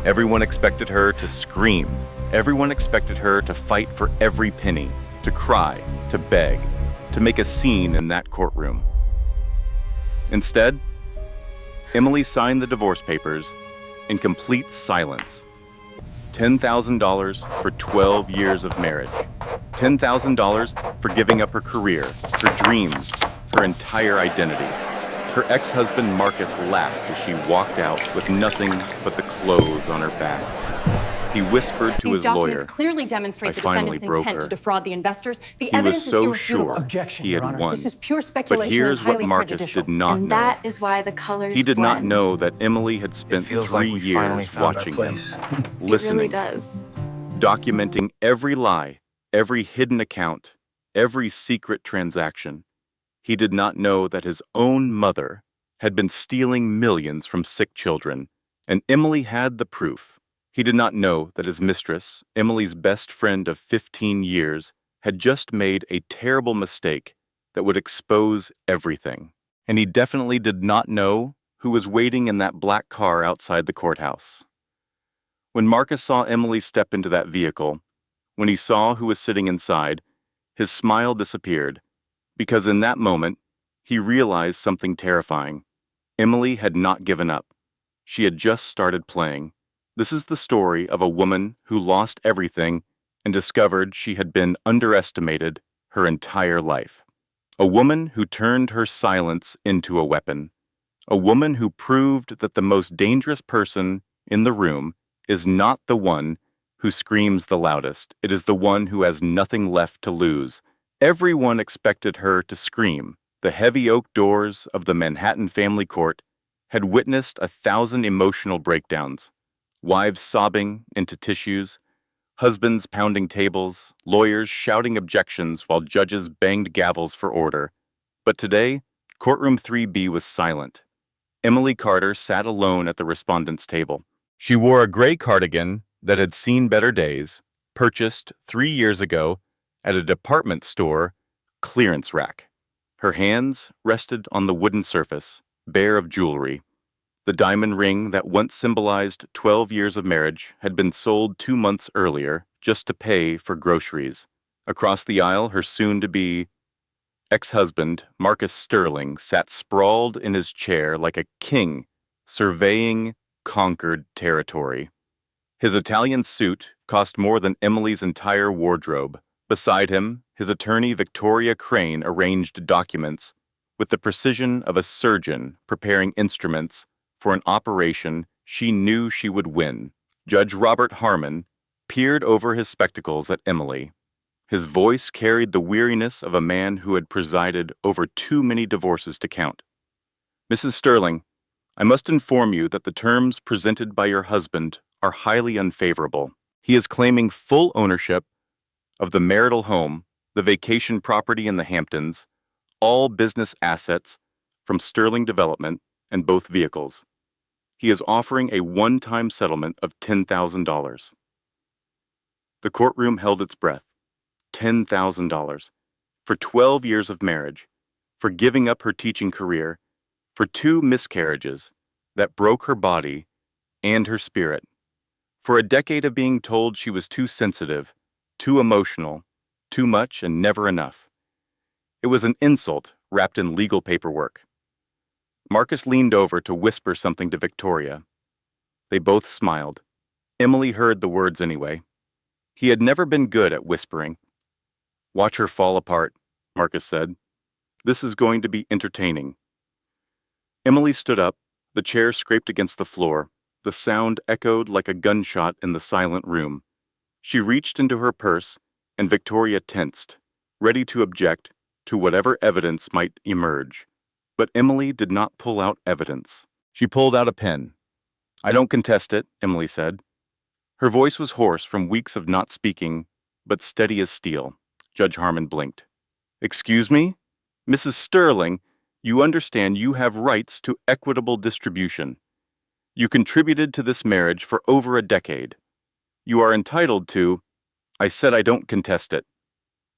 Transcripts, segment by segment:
Everyone expected her to scream. Everyone expected her to fight for every penny, to cry, to beg, to make a scene in that courtroom. Instead, Emily signed the divorce papers in complete silence. $10,000 for 12 years of marriage. $10,000 for giving up her career, her dreams, her entire identity. Her ex-husband Marcus laughed as she walked out with nothing but the clothes on her back. He whispered to his lawyer, These documents clearly demonstrate the finally defendant's broke intent her. to defraud the investors. The He was evidence is so irrefutable. sure Objection, he Your had Honor. won. This is pure But speculation here's and what highly Marcus prejudicial. did not And know. that is why the colors He did not blend. know that Emily had spent feels 3 like we finally years found our watching him, place. It really listening, does. documenting every lie, every hidden account, every secret transaction. He did not know that his own mother had been stealing millions from sick children, and Emily had the proof. He did not know that his mistress, Emily's best friend of 15 years, had just made a terrible mistake that would expose everything. And he definitely did not know who was waiting in that black car outside the courthouse. When Marcus saw Emily step into that vehicle, when he saw who was sitting inside, his smile disappeared, because in that moment, he realized something terrifying. Emily had not given up. She had just started playing. This is the story of a woman who lost everything and discovered she had been underestimated her entire life. A woman who turned her silence into a weapon. A woman who proved that the most dangerous person in the room is not the one who screams the loudest. It is the one who has nothing left to lose. Everyone expected her to scream. The heavy oak doors of the Manhattan family court had witnessed 1,000 emotional breakdowns. Wives sobbing into tissues, husbands pounding tables, lawyers shouting objections while judges banged gavels for order. But today, courtroom 3B was silent. Emily Carter sat alone at the respondent's table. She wore a gray cardigan that had seen better days, purchased 3 years ago at a department store clearance rack. Her hands rested on the wooden surface, bare of jewelry. The diamond ring that once symbolized 12 years of marriage had been sold 2 months earlier just to pay for groceries. Across the aisle, her soon-to-be ex-husband, Marcus Sterling, sat sprawled in his chair like a king, surveying conquered territory. His Italian suit cost more than Emily's entire wardrobe. Beside him, his attorney Victoria Crane arranged documents with the precision of a surgeon preparing instruments for an operation she knew she would win. Judge Robert Harmon peered over his spectacles at Emily. His voice carried the weariness of a man who had presided over too many divorces to count. Mrs. Sterling, I must inform you that the terms presented by your husband are highly unfavorable. He is claiming full ownership of the marital home, the vacation property in the Hamptons, all business assets from Sterling Development, and both vehicles. He is offering a one-time settlement of $10,000. The courtroom held its breath. $10,000 for 12 years of marriage, for giving up her teaching career, for 2 miscarriages that broke her body and her spirit, for a decade of being told she was too sensitive, too emotional, too much and never enough. It was an insult wrapped in legal paperwork. Marcus leaned over to whisper something to Victoria. They both smiled. Emily heard the words anyway. He had never been good at whispering. Watch her fall apart, Marcus said. This is going to be entertaining. Emily stood up. The chair scraped against the floor. The sound echoed like a gunshot in the silent room. She reached into her purse, and Victoria tensed, ready to object to whatever evidence might emerge. But Emily did not pull out evidence. She pulled out a pen. I don't contest it, Emily said. Her voice was hoarse from weeks of not speaking, but steady as steel. Judge Harmon blinked. Excuse me? Mrs. Sterling, you understand you have rights to equitable distribution. You contributed to this marriage for over a decade. You are entitled to— I said I don't contest it.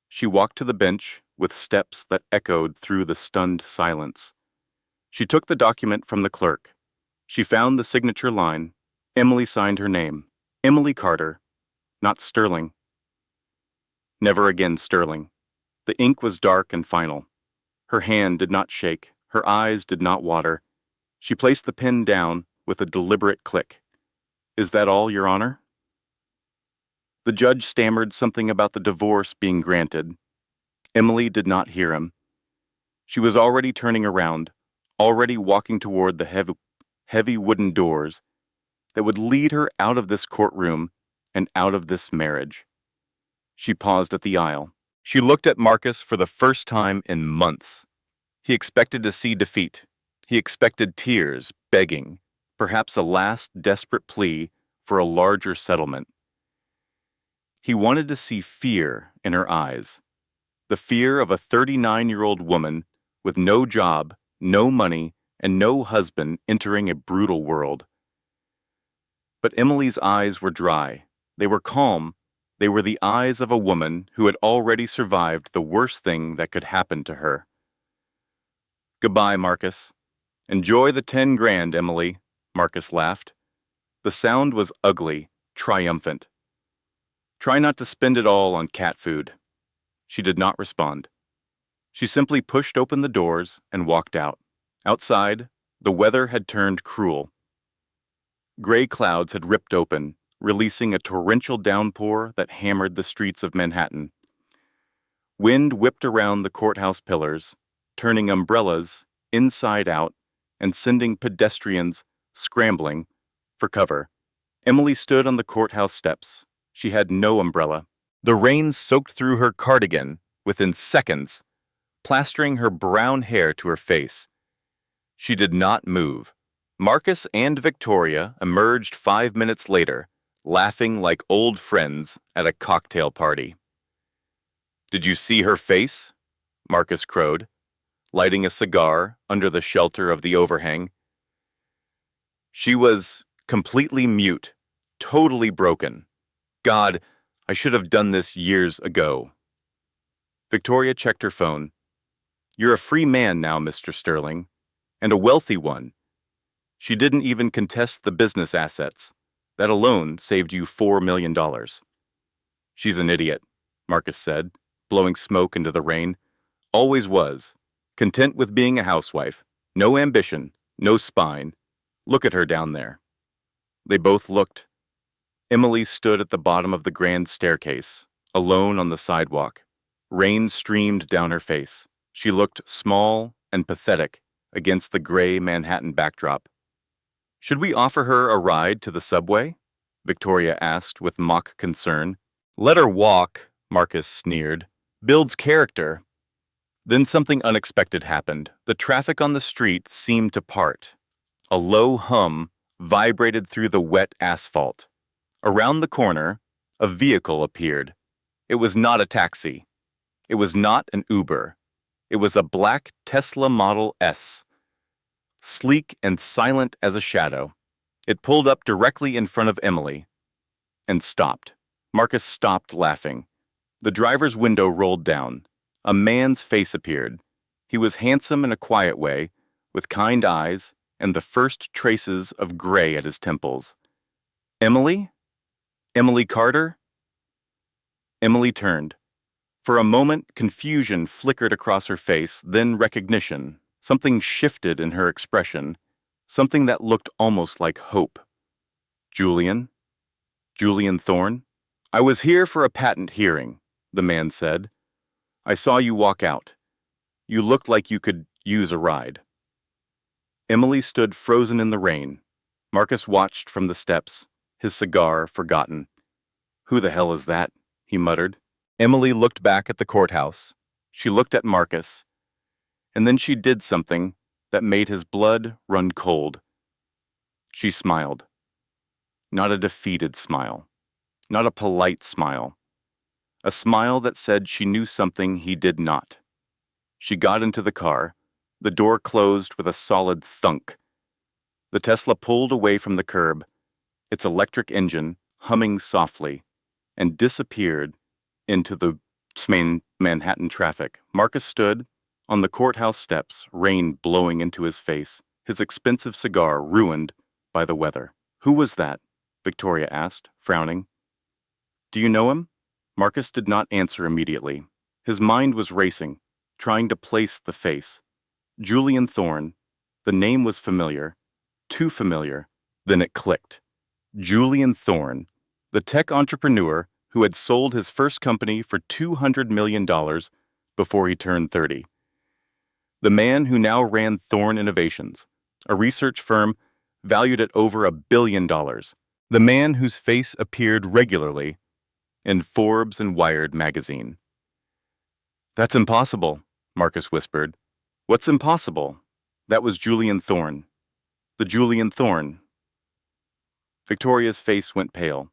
She walked to the bench with steps that echoed through the stunned silence. She took the document from the clerk. She found the signature line, Emily signed her name. Emily Carter, not Sterling. Never again Sterling. The ink was dark and final. Her hand did not shake. Her eyes did not water. She placed the pen down with a deliberate click. "Is that all, Your Honor?" The judge stammered something about the divorce being granted. Emily did not hear him. She was already turning around, already walking toward the heavy wooden doors that would lead her out of this courtroom and out of this marriage. She paused at the aisle. She looked at Marcus for the first time in months. He expected to see defeat. He expected tears, begging, perhaps a last desperate plea for a larger settlement. He wanted to see fear in her eyes, the fear of a 39-year-old woman with no job, no money, and no husband entering a brutal world. But Emily's eyes were dry. They were calm. They were the eyes of a woman who had already survived the worst thing that could happen to her. "Goodbye, Marcus. Enjoy the 10 grand, Emily," Marcus laughed. The sound was ugly, triumphant. "Try not to spend it all on cat food." She did not respond. She simply pushed open the doors and walked out. Outside, the weather had turned cruel. Gray clouds had ripped open, releasing a torrential downpour that hammered the streets of Manhattan. Wind whipped around the courthouse pillars, turning umbrellas inside out and sending pedestrians scrambling for cover. Emily stood on the courthouse steps. She had no umbrella. The rain soaked through her cardigan within seconds, plastering her brown hair to her face. She did not move. Marcus and Victoria emerged 5 minutes later, laughing like old friends at a cocktail party. "Did you see her face?" Marcus crowed, lighting a cigar under the shelter of the overhang. "She was completely mute, totally broken. God, I should have done this years ago." Victoria checked her phone. "You're a free man now, Mr. Sterling, and a wealthy one. She didn't even contest the business assets. That alone saved you $4 million. "She's an idiot," Marcus said, blowing smoke into the rain. "Always was. Content with being a housewife. No ambition, no spine. Look at her down there." They both looked. Emily stood at the bottom of the grand staircase, alone on the sidewalk. Rain streamed down her face. She looked small and pathetic against the gray Manhattan backdrop. "Should we offer her a ride to the subway?" Victoria asked with mock concern. "Let her walk," Marcus sneered. "Builds character." Then something unexpected happened. The traffic on the street seemed to part. A low hum vibrated through the wet asphalt. Around the corner, a vehicle appeared. It was not a taxi. It was not an Uber. It was a black Tesla Model S. Sleek and silent as a shadow. It pulled up directly in front of Emily and stopped. Marcus stopped laughing. The driver's window rolled down. A man's face appeared. He was handsome in a quiet way, with kind eyes and the first traces of gray at his temples. "Emily? Emily Carter?" Emily turned. For a moment, confusion flickered across her face, then recognition. Something shifted in her expression, something that looked almost like hope. "Julian? Julian Thorne? I was here for a patent hearing," the man said. "I saw you walk out. You looked like you could use a ride." Emily stood frozen in the rain. Marcus watched from the steps, his cigar forgotten. "Who the hell is that?" he muttered. Emily looked back at the courthouse. She looked at Marcus. And then she did something that made his blood run cold. She smiled. Not a defeated smile. Not a polite smile. A smile that said she knew something he did not. She got into the car. The door closed with a solid thunk. The Tesla pulled away from the curb, its electric engine humming softly, and disappeared into the Manhattan traffic. Marcus stood on the courthouse steps, rain blowing into his face, his expensive cigar ruined by the weather. Who was that? Victoria asked, frowning. Do you know him? Marcus did not answer immediately. His mind was racing, trying to place the face. Julian Thorne. The name was familiar, too familiar. Then it clicked. Julian Thorne, the tech entrepreneur who had sold his first company for $200 million before he turned 30. The man who now ran Thorne Innovations, a research firm valued at over $1 billion. The man whose face appeared regularly in Forbes and Wired magazine. That's impossible, Marcus whispered. What's impossible? That was Julian Thorne. The Julian Thorne. Victoria's face went pale.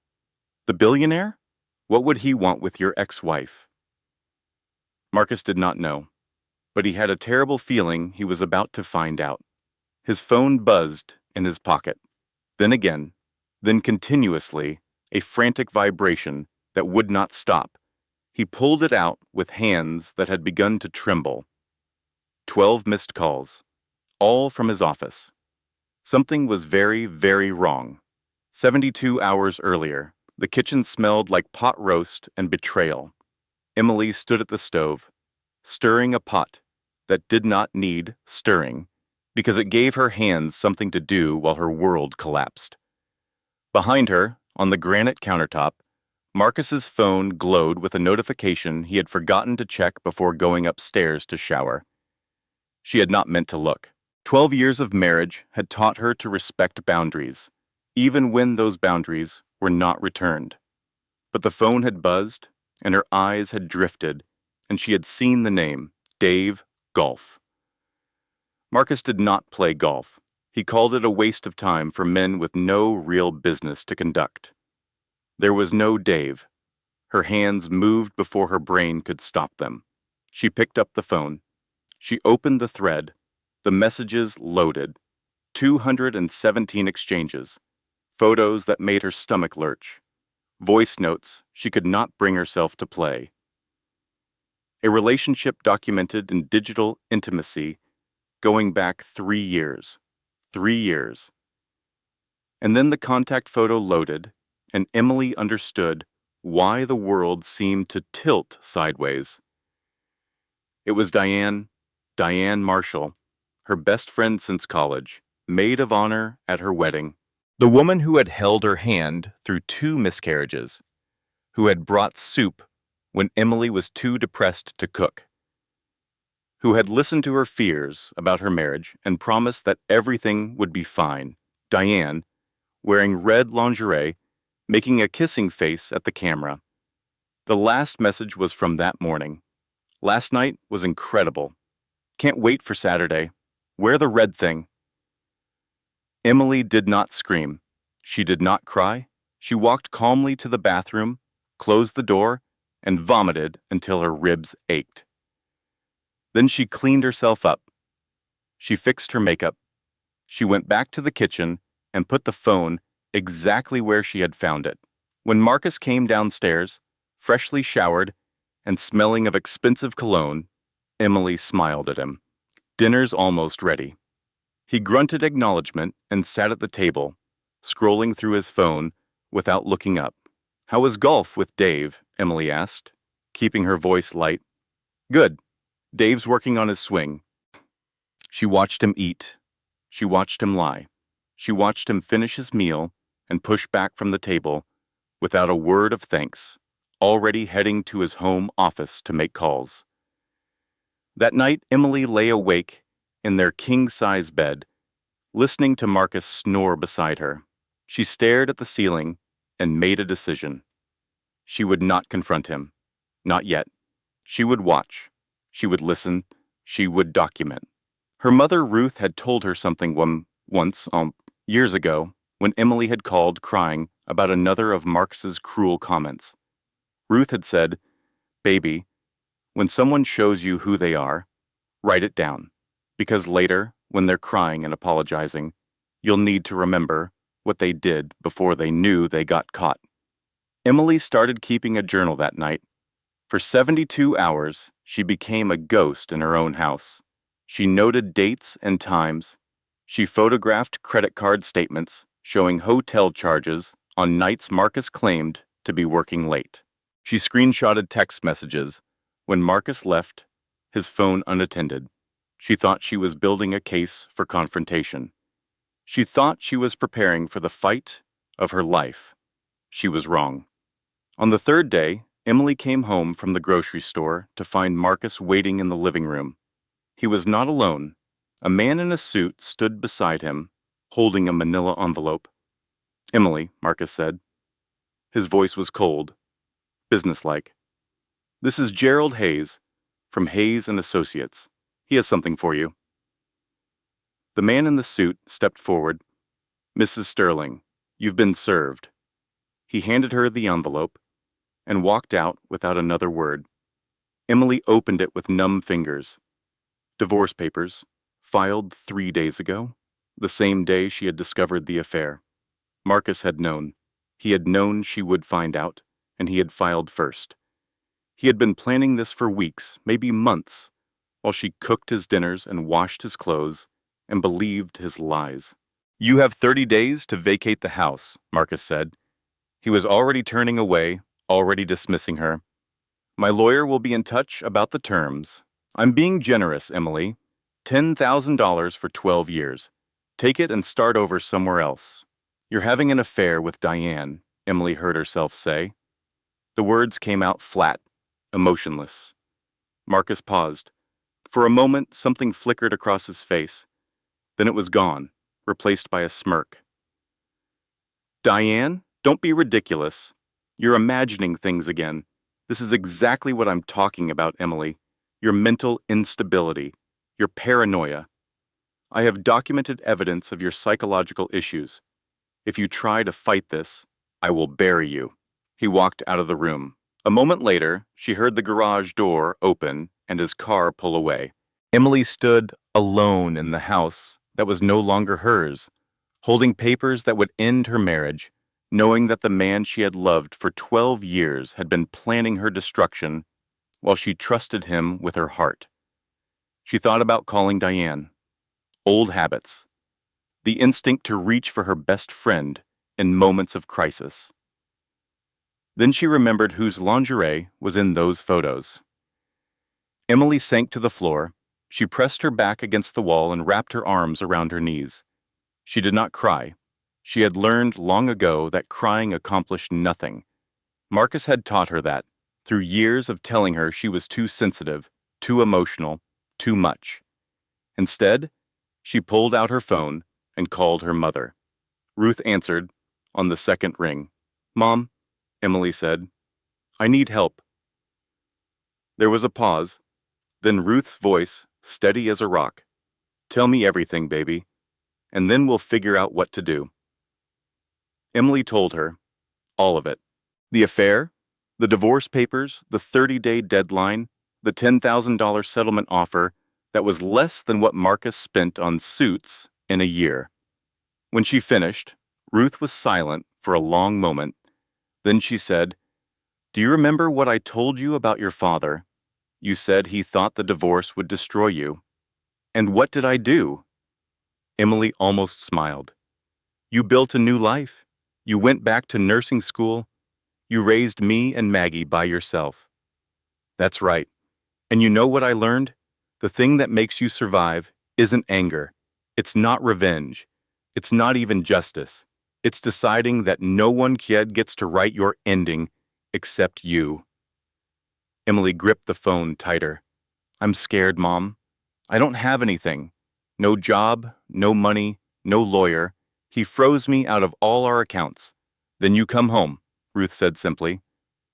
The billionaire? What would he want with your ex-wife? Marcus did not know, but he had a terrible feeling he was about to find out. His phone buzzed in his pocket. Then again, then continuously, a frantic vibration that would not stop. He pulled it out with hands that had begun to tremble. 12 missed calls, all from his office. Something was very, very wrong. 72 hours earlier, the kitchen smelled like pot roast and betrayal. Emily stood at the stove, stirring a pot that did not need stirring, because it gave her hands something to do while her world collapsed. Behind her, on the granite countertop, Marcus's phone glowed with a notification he had forgotten to check before going upstairs to shower. She had not meant to look. 12 years of marriage had taught her to respect boundaries, even when those boundaries were not returned. But the phone had buzzed, and her eyes had drifted, and she had seen the name, Dave Golf. Marcus did not play golf. He called it a waste of time for men with no real business to conduct. There was no Dave. Her hands moved before her brain could stop them. She picked up the phone. She opened the thread. The messages loaded. 217 exchanges. Photos that made her stomach lurch. Voice notes she could not bring herself to play. A relationship documented in digital intimacy going back 3 years. 3 years. And then the contact photo loaded, and Emily understood why the world seemed to tilt sideways. It was Diane Marshall, her best friend since college, maid of honor at her wedding, the woman who had held her hand through 2 miscarriages, who had brought soup when Emily was too depressed to cook, who had listened to her fears about her marriage and promised that everything would be fine. Diane, wearing red lingerie, making a kissing face at the camera. The last message was from that morning. Last night was incredible. Can't wait for Saturday. Wear the red thing. Emily did not scream. She did not cry. She walked calmly to the bathroom, closed the door, and vomited until her ribs ached. Then she cleaned herself up. She fixed her makeup. She went back to the kitchen and put the phone exactly where she had found it. When Marcus came downstairs, freshly showered and smelling of expensive cologne, Emily smiled at him. Dinner's almost ready. He grunted acknowledgement and sat at the table, scrolling through his phone without looking up. How was golf with Dave? Emily asked, keeping her voice light. Good. Dave's working on his swing. She watched him eat. She watched him lie. She watched him finish his meal and push back from the table without a word of thanks, already heading to his home office to make calls. That night, Emily lay awake in their king-size bed, listening to Marcus snore beside her. She stared at the ceiling and made a decision. She would not confront him. Not yet. She would watch. She would listen. She would document. Her mother, Ruth, had told her something once, years ago, when Emily had called crying about another of Marcus's cruel comments. Ruth had said, "Baby, when someone shows you who they are, write it down, because later, when they're crying and apologizing, you'll need to remember what they did before they knew they got caught." Emily started keeping a journal that night. For 72 hours, she became a ghost in her own house. She noted dates and times. She photographed credit card statements. showing hotel charges on nights Marcus claimed to be working late. She screenshotted text messages. When Marcus left, his phone unattended, she thought she was building a case for confrontation. She thought she was preparing for the fight of her life. She was wrong. On the third day, Emily came home from the grocery store to find Marcus waiting in the living room. He was not alone. A man in a suit stood beside him, holding a manila envelope. "Emily," Marcus said. His voice was cold, businesslike. "This is Gerald Hayes, from Hayes and Associates. He has something for you." The man in the suit stepped forward. "Mrs. Sterling, you've been served." He handed her the envelope and walked out without another word. Emily opened it with numb fingers. Divorce papers, filed 3 days ago, the same day she had discovered the affair. Marcus had known. He had known she would find out, and he had filed first. He had been planning this for weeks, maybe months, while she cooked his dinners and washed his clothes and believed his lies. "You have 30 days to vacate the house," Marcus said. He was already turning away, already dismissing her. "My lawyer will be in touch about the terms. I'm being generous, Emily. $10,000 for 12 years. Take it and start over somewhere else." "You're having an affair with Diane," Emily heard herself say. The words came out flat, emotionless. Marcus paused. For a moment, something flickered across his face. Then it was gone, replaced by a smirk. "Diane, don't be ridiculous. You're imagining things again. This is exactly what I'm talking about, Emily. Your mental instability, your paranoia. I have documented evidence of your psychological issues. If you try to fight this, I will bury you." He walked out of the room. A moment later, she heard the garage door open and his car pull away. Emily stood alone in the house that was no longer hers, holding papers that would end her marriage, knowing that the man she had loved for 12 years had been planning her destruction while she trusted him with her heart. She thought about calling Diane. Old habits. The instinct to reach for her best friend in moments of crisis. Then she remembered whose lingerie was in those photos. Emily sank to the floor. She pressed her back against the wall and wrapped her arms around her knees. She did not cry. She had learned long ago that crying accomplished nothing. Marcus had taught her that, through years of telling her she was too sensitive, too emotional, too much. Instead, she pulled out her phone and called her mother. Ruth answered on the second ring. "Mom," Emily said, "I need help." There was a pause, then Ruth's voice, steady as a rock. "Tell me everything, baby, and then we'll figure out what to do." Emily told her, all of it. The affair, the divorce papers, the 30-day deadline, the $10,000 settlement offer that was less than what Marcus spent on suits in a year. When she finished, Ruth was silent for a long moment. Then she said, "Do you remember what I told you about your father? You said he thought the divorce would destroy you. And what did I do?" Emily almost smiled. "You built a new life. You went back to nursing school. You raised me and Maggie by yourself." "That's right. And you know what I learned? The thing that makes you survive isn't anger. It's not revenge. It's not even justice. It's deciding that no one kid gets to write your ending except you." Emily gripped the phone tighter. "I'm scared, Mom. I don't have anything. No job, no money, no lawyer. He froze me out of all our accounts." "Then you come home," Ruth said simply.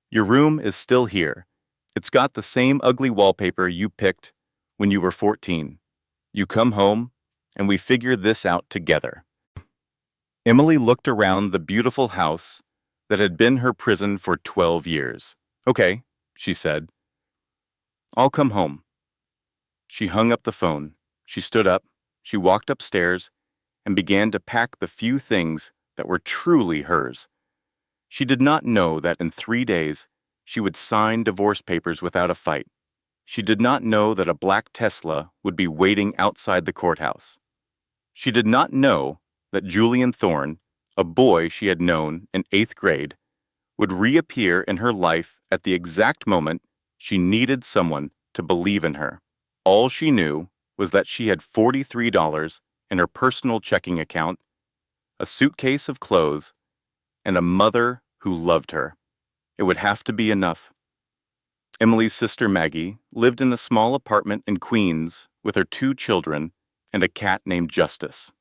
"Your room is still here. It's got the same ugly wallpaper you picked when you were 14. You come home, and we figure this out together." Emily looked around the beautiful house that had been her prison for 12 years. "Okay," she said. "I'll come home." She hung up the phone. She stood up. She walked upstairs and began to pack the few things that were truly hers. She did not know that in 3 days she would sign divorce papers without a fight. She did not know that a black Tesla would be waiting outside the courthouse. She did not know that Julian Thorne, a boy she had known in 8th grade, would reappear in her life at the exact moment she needed someone to believe in her. All she knew was that she had $43 in her personal checking account, a suitcase of clothes, and a mother who loved her. It would have to be enough. Emily's sister Maggie lived in a small apartment in Queens with her 2 children and a cat named Justice.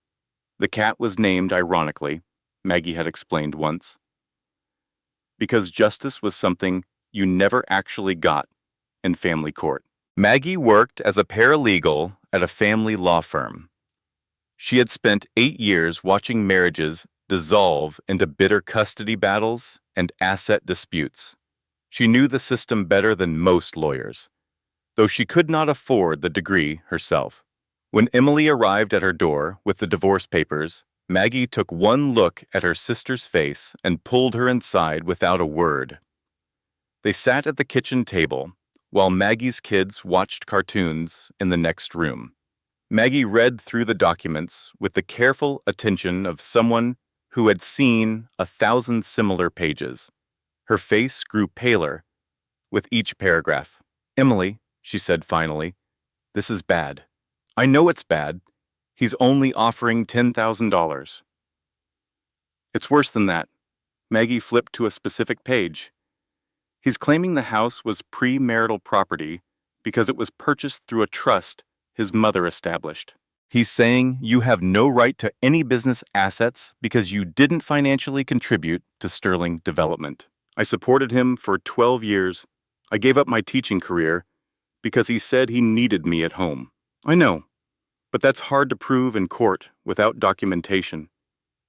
The cat was named ironically, Maggie had explained once, because justice was something you never actually got in family court. Maggie worked as a paralegal at a family law firm. She had spent 8 years watching marriages dissolve into bitter custody battles and asset disputes. She knew the system better than most lawyers, though she could not afford the degree herself. When Emily arrived at her door with the divorce papers, Maggie took one look at her sister's face and pulled her inside without a word. They sat at the kitchen table while Maggie's kids watched cartoons in the next room. Maggie read through the documents with the careful attention of someone who had seen 1,000 similar pages. Her face grew paler with each paragraph. "Emily," she said finally, "this is bad. I know it's bad. He's only offering $10,000. It's worse than that." Maggie flipped to a specific page. "He's claiming the house was premarital property because it was purchased through a trust his mother established. He's saying you have no right to any business assets because you didn't financially contribute to Sterling Development. I supported him for 12 years. I gave up my teaching career because he said he needed me at home. I know, but that's hard to prove in court without documentation.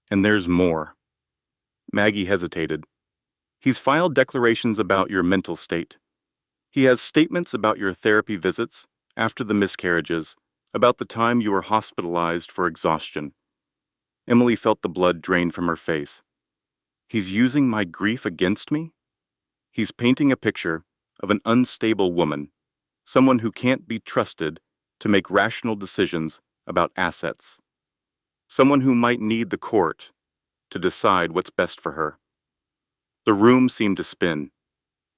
And there's more." Maggie hesitated. "He's filed declarations about your mental state. He has statements about your therapy visits after the miscarriages, about the time you were hospitalized for exhaustion." Emily felt the blood drain from her face. "He's using my grief against me? He's painting a picture of an unstable woman, someone who can't be trusted to make rational decisions about assets, someone who might need the court to decide what's best for her." The room seemed to spin.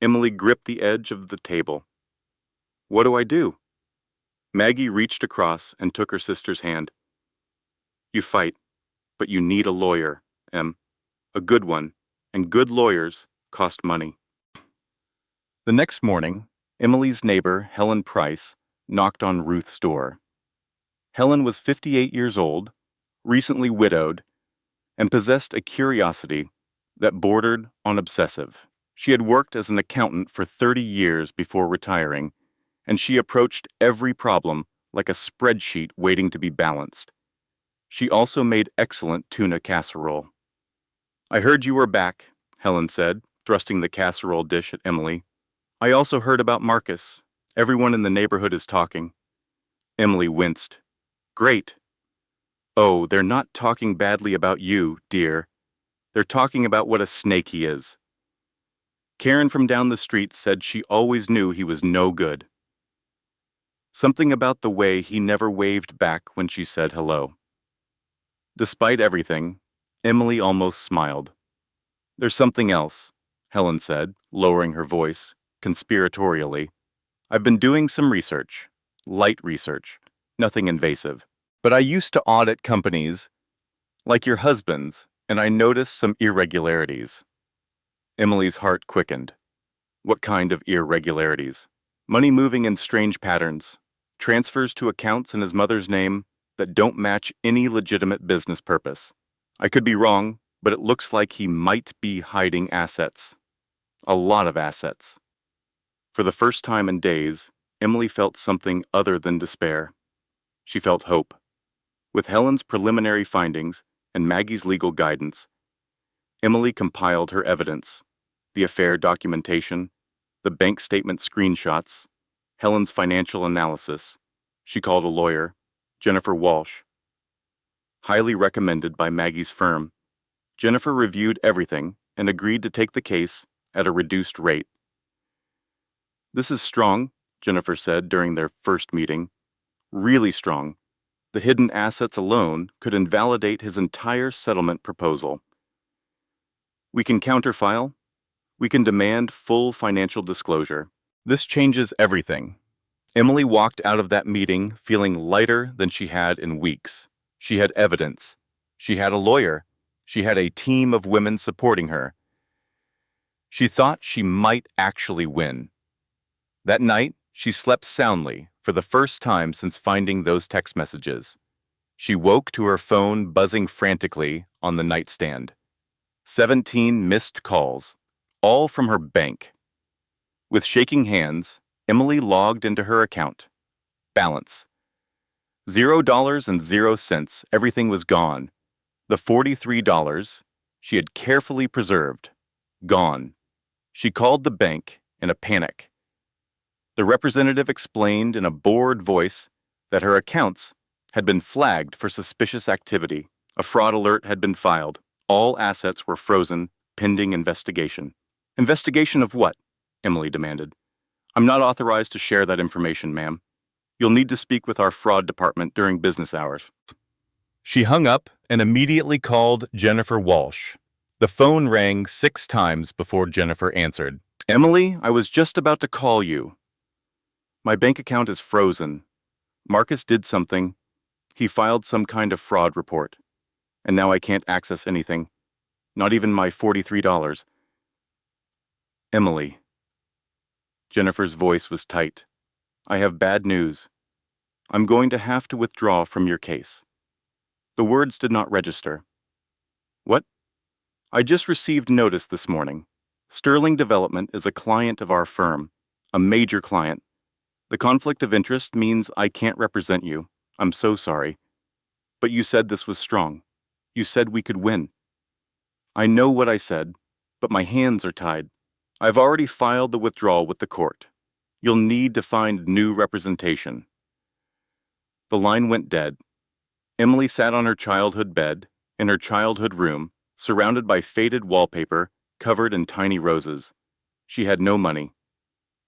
Emily gripped the edge of the table. "What do I do?" Maggie reached across and took her sister's hand. "You fight, but you need a lawyer, Em. A good one, and good lawyers cost money." The next morning, Emily's neighbor, Helen Price, knocked on Ruth's door. Helen was 58 years old, recently widowed, and possessed a curiosity that bordered on obsessive. She had worked as an accountant for 30 years before retiring, and she approached every problem like a spreadsheet waiting to be balanced. She also made excellent tuna casserole. "I heard you were back," Helen said, thrusting the casserole dish at Emily. "I also heard about Marcus. Everyone in the neighborhood is talking." Emily winced. "Great." "Oh, they're not talking badly about you, dear. They're talking about what a snake he is. Karen from down the street said she always knew he was no good. Something about the way he never waved back when she said hello." Despite everything, Emily almost smiled. "There's something else," Helen said, lowering her voice, conspiratorially. "I've been doing some research. Light research. Nothing invasive. But I used to audit companies like your husband's, and I noticed some irregularities." Emily's heart quickened. What kind of irregularities? Money moving in strange patterns. Transfers to accounts in his mother's name that don't match any legitimate business purpose. I could be wrong, but it looks like he might be hiding assets. A lot of assets. For the first time in days, Emily felt something other than despair. She felt hope. With Helen's preliminary findings and Maggie's legal guidance, Emily compiled her evidence: the affair documentation, the bank statement screenshots, Helen's financial analysis. She called a lawyer, Jennifer Walsh. Highly recommended by Maggie's firm, Jennifer reviewed everything and agreed to take the case at a reduced rate. "This is strong," Jennifer said during their first meeting. "Really strong. The hidden assets alone could invalidate his entire settlement proposal. We can counterfile. We can demand full financial disclosure. This changes everything. Emily walked out of that meeting feeling lighter than she had in weeks. She had evidence. She had a lawyer. She had a team of women supporting her. She thought she might actually win. That night, she slept soundly for the first time since finding those text messages. She woke to her phone buzzing frantically on the nightstand. 17 missed calls, all from her bank. With shaking hands, Emily logged into her account. Balance. $0.00. Everything was gone. The $43 she had carefully preserved. Gone. She called the bank in a panic. The representative explained in a bored voice that her accounts had been flagged for suspicious activity. A fraud alert had been filed. All assets were frozen, pending investigation. Investigation of what? Emily demanded. I'm not authorized to share that information, ma'am. You'll need to speak with our fraud department during business hours. She hung up and immediately called Jennifer Walsh. The phone rang 6 times before Jennifer answered. Emily, I was just about to call you. My bank account is frozen. Marcus did something. He filed some kind of fraud report. And now I can't access anything. Not even my $43. Emily. Jennifer's voice was tight. I have bad news. I'm going to have to withdraw from your case. The words did not register. What? I just received notice this morning. Sterling Development is a client of our firm, a major client. The conflict of interest means I can't represent you. I'm so sorry. But you said this was strong. You said we could win. I know what I said, but my hands are tied. I've already filed the withdrawal with the court. You'll need to find new representation. The line went dead. Emily sat on her childhood bed, in her childhood room, surrounded by faded wallpaper, covered in tiny roses. She had no money.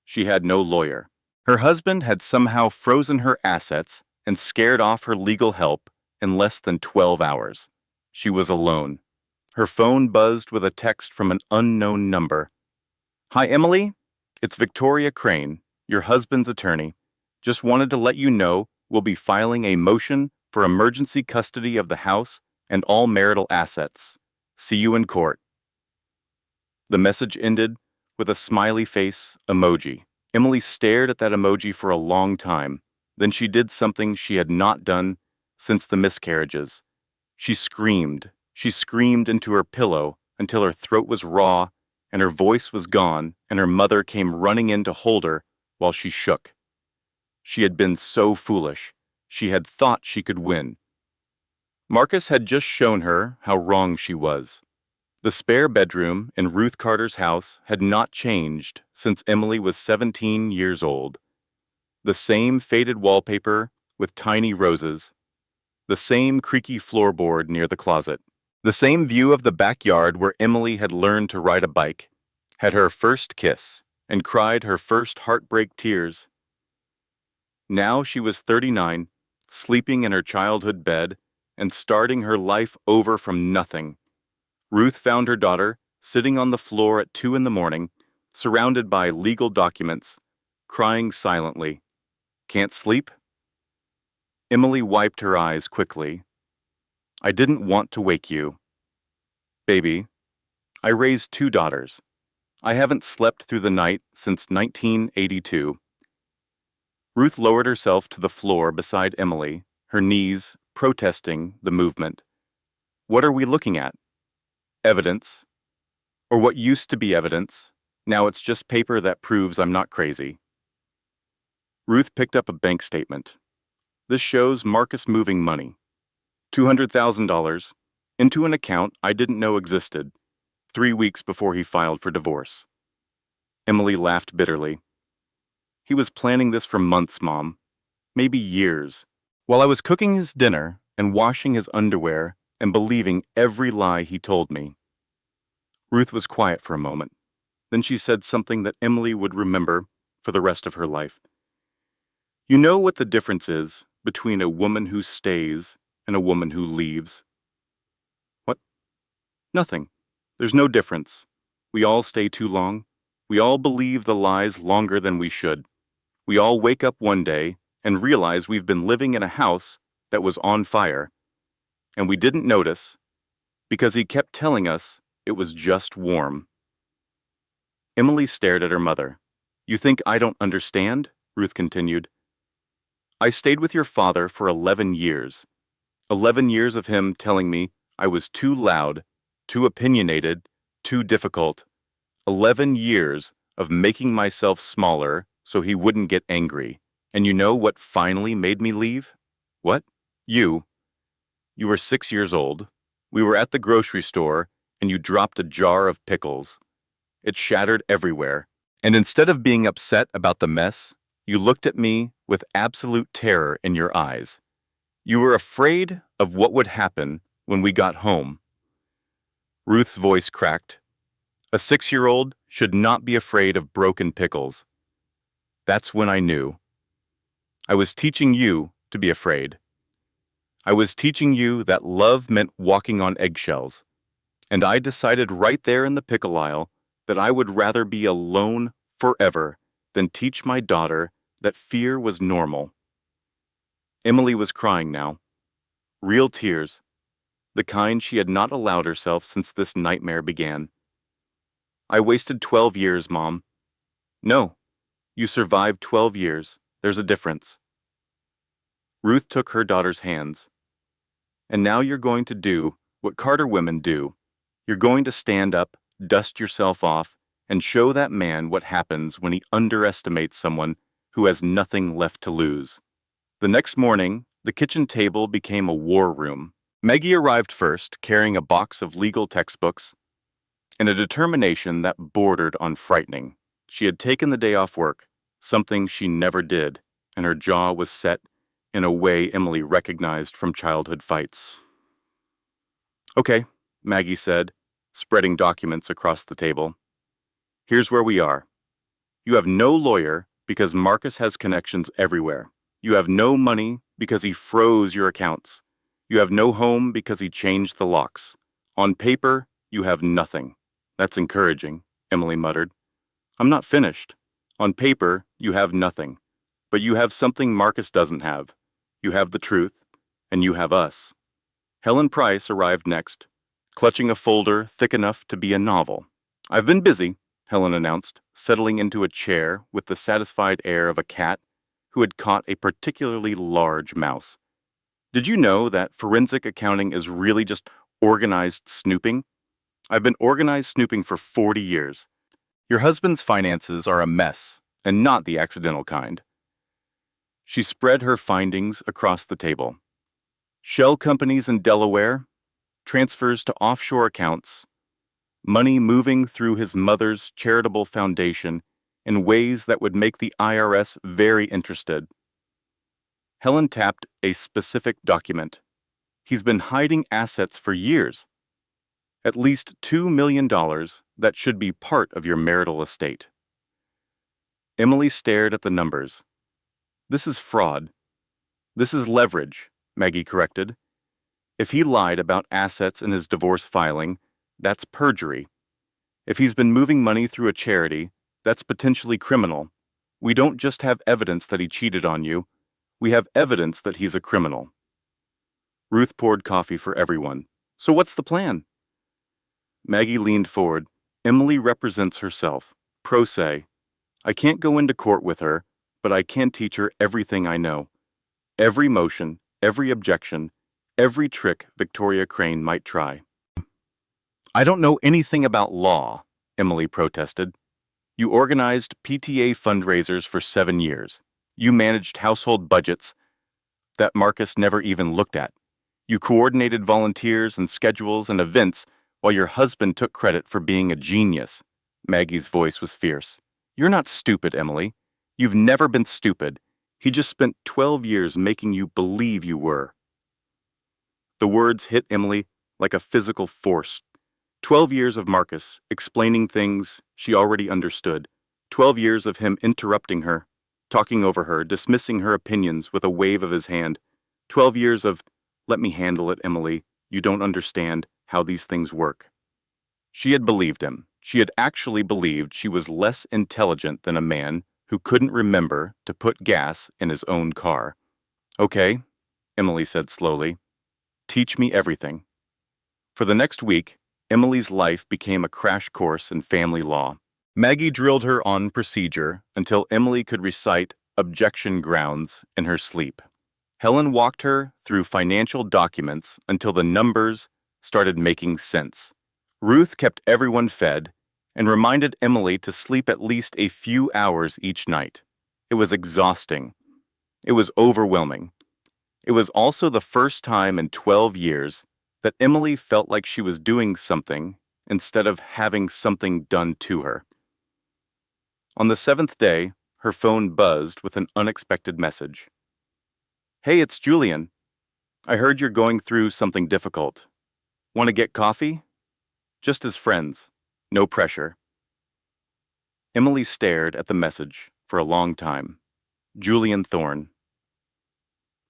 She had no lawyer. Her husband had somehow frozen her assets and scared off her legal help in less than 12 hours. She was alone. Her phone buzzed with a text from an unknown number. Hi, Emily. It's Victoria Crane, your husband's attorney. Just wanted to let you know we'll be filing a motion for emergency custody of the house and all marital assets. See you in court. The message ended with a smiley face emoji. Emily stared at that emoji for a long time. Then she did something she had not done since the miscarriages. She screamed. She screamed into her pillow until her throat was raw and her voice was gone, and her mother came running in to hold her while she shook. She had been so foolish. She had thought she could win. Marcus had just shown her how wrong she was. The spare bedroom in Ruth Carter's house had not changed since Emily was 17 years old. The same faded wallpaper with tiny roses. The same creaky floorboard near the closet. The same view of the backyard where Emily had learned to ride a bike, had her first kiss, and cried her first heartbreak tears. Now she was 39, sleeping in her childhood bed, and starting her life over from nothing. Ruth found her daughter sitting on the floor at 2 a.m, surrounded by legal documents, crying silently. Can't sleep? Emily wiped her eyes quickly. I didn't want to wake you. Baby, I raised 2 daughters. I haven't slept through the night since 1982. Ruth lowered herself to the floor beside Emily, her knees protesting the movement. What are we looking at? Evidence. Or what used to be evidence. Now it's just paper that proves I'm not crazy. Ruth picked up a bank statement. This shows Marcus moving money. $200,000 into an account I didn't know existed, 3 weeks before he filed for divorce. Emily laughed bitterly. He was planning this for months, Mom. Maybe years. While I was cooking his dinner and washing his underwear and believing every lie he told me. Ruth was quiet for a moment. Then she said something that Emily would remember for the rest of her life. You know what the difference is between a woman who stays and a woman who leaves? What? Nothing. There's no difference. We all stay too long. We all believe the lies longer than we should. We all wake up one day and realize we've been living in a house that was on fire, and we didn't notice because he kept telling us it was just warm. Emily stared at her mother. You think I don't understand? Ruth continued. I stayed with your father for 11 years. 11 years of him telling me I was too loud, too opinionated, too difficult. 11 years of making myself smaller so he wouldn't get angry. And you know what finally made me leave? What? You. You were 6 years old. We were at the grocery store, and you dropped a jar of pickles. It shattered everywhere. And instead of being upset about the mess, you looked at me with absolute terror in your eyes. You were afraid of what would happen when we got home. Ruth's voice cracked. A 6-year-old should not be afraid of broken pickles. That's when I knew. I was teaching you to be afraid. I was teaching you that love meant walking on eggshells. And I decided right there in the pickle aisle that I would rather be alone forever than teach my daughter that fear was normal. Emily was crying now. Real tears. The kind she had not allowed herself since this nightmare began. I wasted 12 years, Mom. No, you survived 12 years. There's a difference. Ruth took her daughter's hands. And now you're going to do what Carter women do. You're going to stand up, dust yourself off, and show that man what happens when he underestimates someone who has nothing left to lose. The next morning, the kitchen table became a war room. Maggie arrived first, carrying a box of legal textbooks and a determination that bordered on frightening. She had taken the day off work, something she never did, and her jaw was set in a way Emily recognized from childhood fights. Okay, Maggie said, spreading documents across the table. Here's where we are. You have no lawyer because Marcus has connections everywhere. You have no money because he froze your accounts. You have no home because he changed the locks. On paper, you have nothing. That's encouraging, Emily muttered. I'm not finished. On paper, you have nothing. But you have something Marcus doesn't have. You have the truth, and you have us. Helen Price arrived next, clutching a folder thick enough to be a novel. I've been busy, Helen announced, settling into a chair with the satisfied air of a cat who had caught a particularly large mouse. Did you know that forensic accounting is really just organized snooping? I've been organized snooping for 40 years. Your husband's finances are a mess, and not the accidental kind. She spread her findings across the table. Shell companies in Delaware, transfers to offshore accounts, money moving through his mother's charitable foundation in ways that would make the IRS very interested. Helen tapped a specific document. He's been hiding assets for years. At least $2 million that should be part of your marital estate. Emily stared at the numbers. This is fraud. This is leverage, Maggie corrected. If he lied about assets in his divorce filing, that's perjury. If he's been moving money through a charity, that's potentially criminal. We don't just have evidence that he cheated on you. We have evidence that he's a criminal. Ruth poured coffee for everyone. So what's the plan? Maggie leaned forward. Emily represents herself, pro se. I can't go into court with her, but I can teach her everything I know. Every motion, every objection, every trick Victoria Crane might try. I don't know anything about law, Emily protested. You organized PTA fundraisers for 7 years. You managed household budgets that Marcus never even looked at. You coordinated volunteers and schedules and events while your husband took credit for being a genius. Maggie's voice was fierce. You're not stupid, Emily. You've never been stupid. He just spent 12 years making you believe you were. The words hit Emily like a physical force. 12 years of Marcus explaining things she already understood. 12 years of him interrupting her, talking over her, dismissing her opinions with a wave of his hand. 12 years of, let me handle it, Emily. You don't understand how these things work. She had believed him. She had actually believed she was less intelligent than a man who couldn't remember to put gas in his own car. "Okay," Emily said slowly. "Teach me everything." For the next week, Emily's life became a crash course in family law. Maggie drilled her on procedure until Emily could recite objection grounds in her sleep. Helen walked her through financial documents until the numbers started making sense. Ruth kept everyone fed and reminded Emily to sleep at least a few hours each night. It was exhausting. It was overwhelming. It was also the first time in 12 years that Emily felt like she was doing something instead of having something done to her. On the seventh day, her phone buzzed with an unexpected message. "Hey, it's Julian. I heard you're going through something difficult. Want to get coffee? Just as friends. No pressure." Emily stared at the message for a long time. Julian Thorne.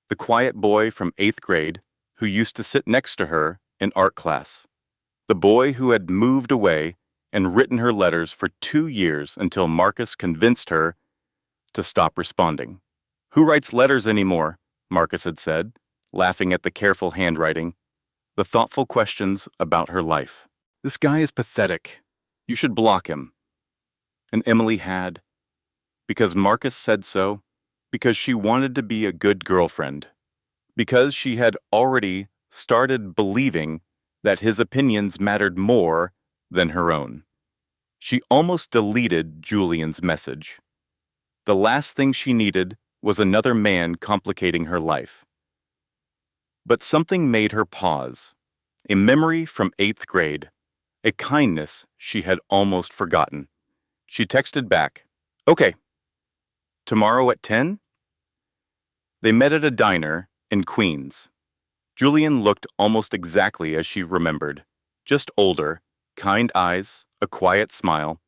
The quiet boy from 8th grade who used to sit next to her in art class. The boy who had moved away and written her letters for 2 years until Marcus convinced her to stop responding. "Who writes letters anymore?" Marcus had said, laughing at the careful handwriting, the thoughtful questions about her life. "This guy is pathetic. You should block him." And Emily had. Because Marcus said so, because she wanted to be a good girlfriend, because she had already started believing that his opinions mattered more than her own. She almost deleted Julian's message. The last thing she needed was another man complicating her life. But something made her pause. A memory from 8th grade, a kindness she had almost forgotten. She texted back, "Okay, tomorrow at 10? They met at a diner in Queens. Julian looked almost exactly as she remembered, just older, kind eyes, a quiet smile,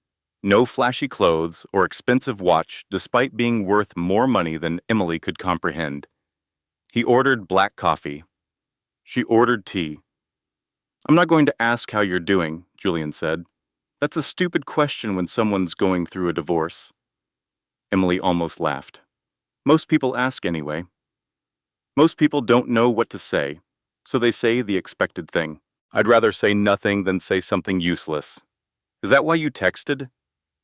no flashy clothes or expensive watch despite being worth more money than Emily could comprehend. He ordered black coffee. She ordered tea. "I'm not going to ask how you're doing," Julian said. "That's a stupid question when someone's going through a divorce." Emily almost laughed. "Most people ask anyway. Most people don't know what to say, so they say the expected thing. I'd rather say nothing than say something useless. Is that why you texted?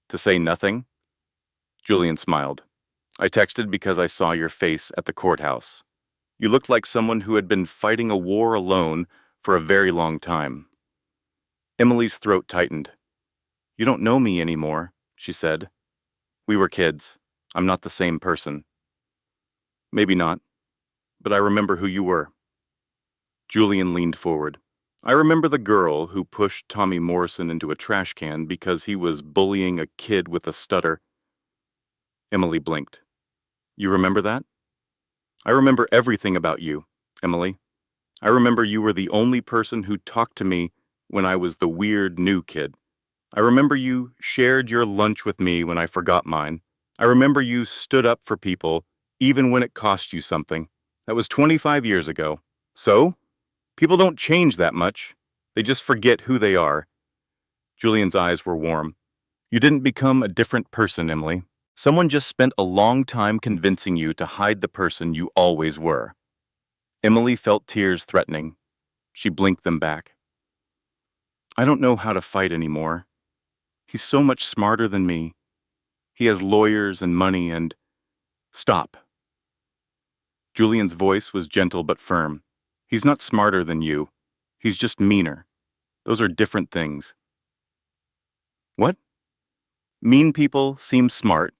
To say nothing?" Julian smiled. "I texted because I saw your face at the courthouse. You looked like someone who had been fighting a war alone for a very long time." Emily's throat tightened. "You don't know me anymore," she said. "We were kids. I'm not the same person." "Maybe not, but I remember who you were." Julian leaned forward. "I remember the girl who pushed Tommy Morrison into a trash can because he was bullying a kid with a stutter." Emily blinked. "You remember that?" "I remember everything about you, Emily. I remember you were the only person who talked to me when I was the weird new kid. I remember you shared your lunch with me when I forgot mine. I remember you stood up for people even when it cost you something. That was 25 years ago. So, people don't change that much. They just forget who they are." Julian's eyes were warm. "You didn't become a different person, Emily. Someone just spent a long time convincing you to hide the person you always were." Emily felt tears threatening. She blinked them back. "I don't know how to fight anymore. He's so much smarter than me. He has lawyers and money and—" "Stop." Julian's voice was gentle but firm. "He's not smarter than you. He's just meaner. Those are different things." "What?" "Mean people seem smart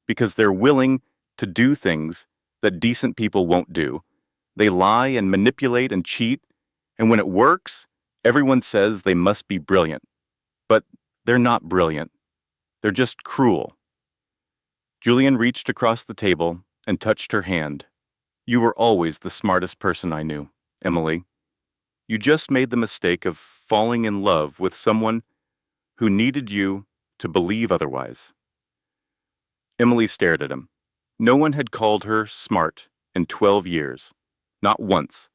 because they're willing to do things that decent people won't do. They lie and manipulate and cheat, and when it works, everyone says they must be brilliant. But they're not brilliant. They're just cruel." Julian reached across the table and touched her hand. "You were always the smartest person I knew, Emily. You just made the mistake of falling in love with someone who needed you to believe otherwise." Emily stared at him. No one had called her smart in 12 years. Not once.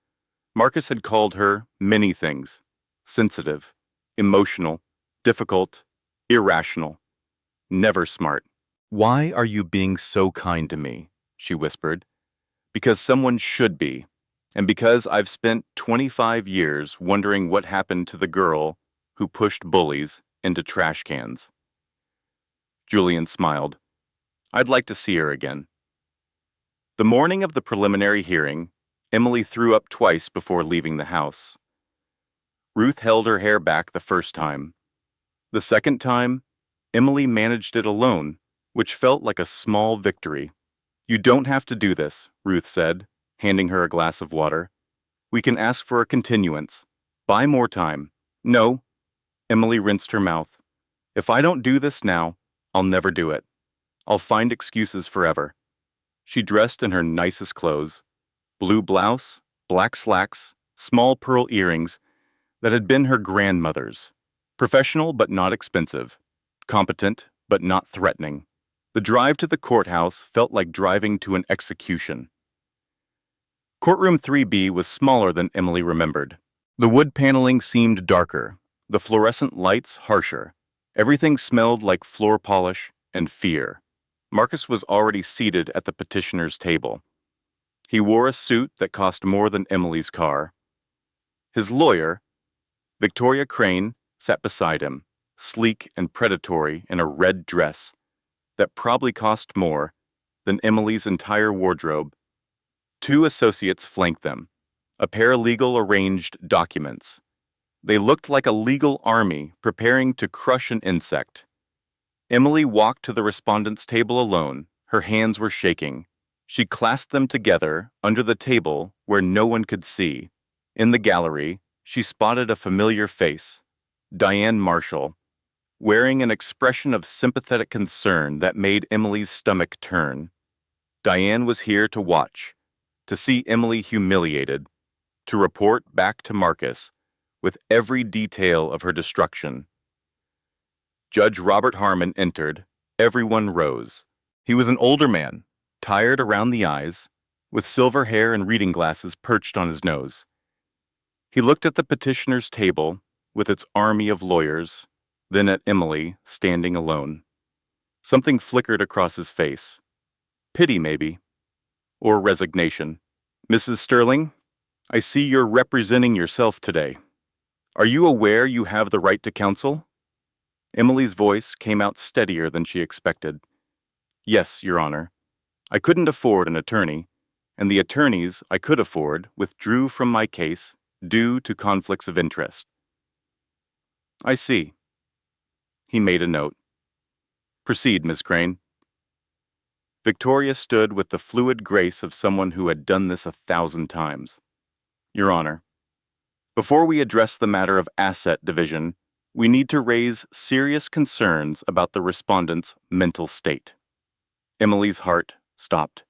Marcus had called her many things: sensitive, emotional, difficult, irrational, never smart. "Why are you being so kind to me?" she whispered. "Because someone should be, and because I've spent 25 years wondering what happened to the girl who pushed bullies into trash cans." Julian smiled. "I'd like to see her again." The morning of the preliminary hearing, Emily threw up twice before leaving the house. Ruth held her hair back the first time. The second time, Emily managed it alone, which felt like a small victory. "You don't have to do this," Ruth said, handing her a glass of water. "We can ask for a continuance. Buy more time." "No." Emily rinsed her mouth. "If I don't do this now, I'll never do it. I'll find excuses forever." She dressed in her nicest clothes: blue blouse, black slacks, small pearl earrings that had been her grandmother's. Professional but not expensive. Competent but not threatening. The drive to the courthouse felt like driving to an execution. Courtroom 3B was smaller than Emily remembered. The wood paneling seemed darker, the fluorescent lights harsher. Everything smelled like floor polish and fear. Marcus was already seated at the petitioner's table. He wore a suit that cost more than Emily's car. His lawyer, Victoria Crane, sat beside him, sleek and predatory in a red dress that probably cost more than Emily's entire wardrobe. Two associates flanked them. A paralegal arranged documents. They looked like a legal army preparing to crush an insect. Emily walked to the respondent's table alone. Her hands were shaking. She clasped them together under the table where no one could see. In the gallery, she spotted a familiar face, Diane Marshall, wearing an expression of sympathetic concern that made Emily's stomach turn. Diane was here to watch, to see Emily humiliated, to report back to Marcus with every detail of her destruction. Judge Robert Harmon entered. Everyone rose. He was an older man, tired around the eyes, with silver hair and reading glasses perched on his nose. He looked at the petitioner's table with its army of lawyers, then at Emily standing alone. Something flickered across his face. Pity, maybe, or resignation. "Mrs. Sterling, I see you're representing yourself today. Are you aware you have the right to counsel?" Emily's voice came out steadier than she expected. "Yes, Your Honor. I couldn't afford an attorney, and the attorneys I could afford withdrew from my case due to conflicts of interest." "I see." He made a note. "Proceed, Miss Crane." Victoria stood with the fluid grace of someone who had done this 1,000 times. "Your Honor, before we address the matter of asset division, we need to raise serious concerns about the respondent's mental state." Emily's heart stopped.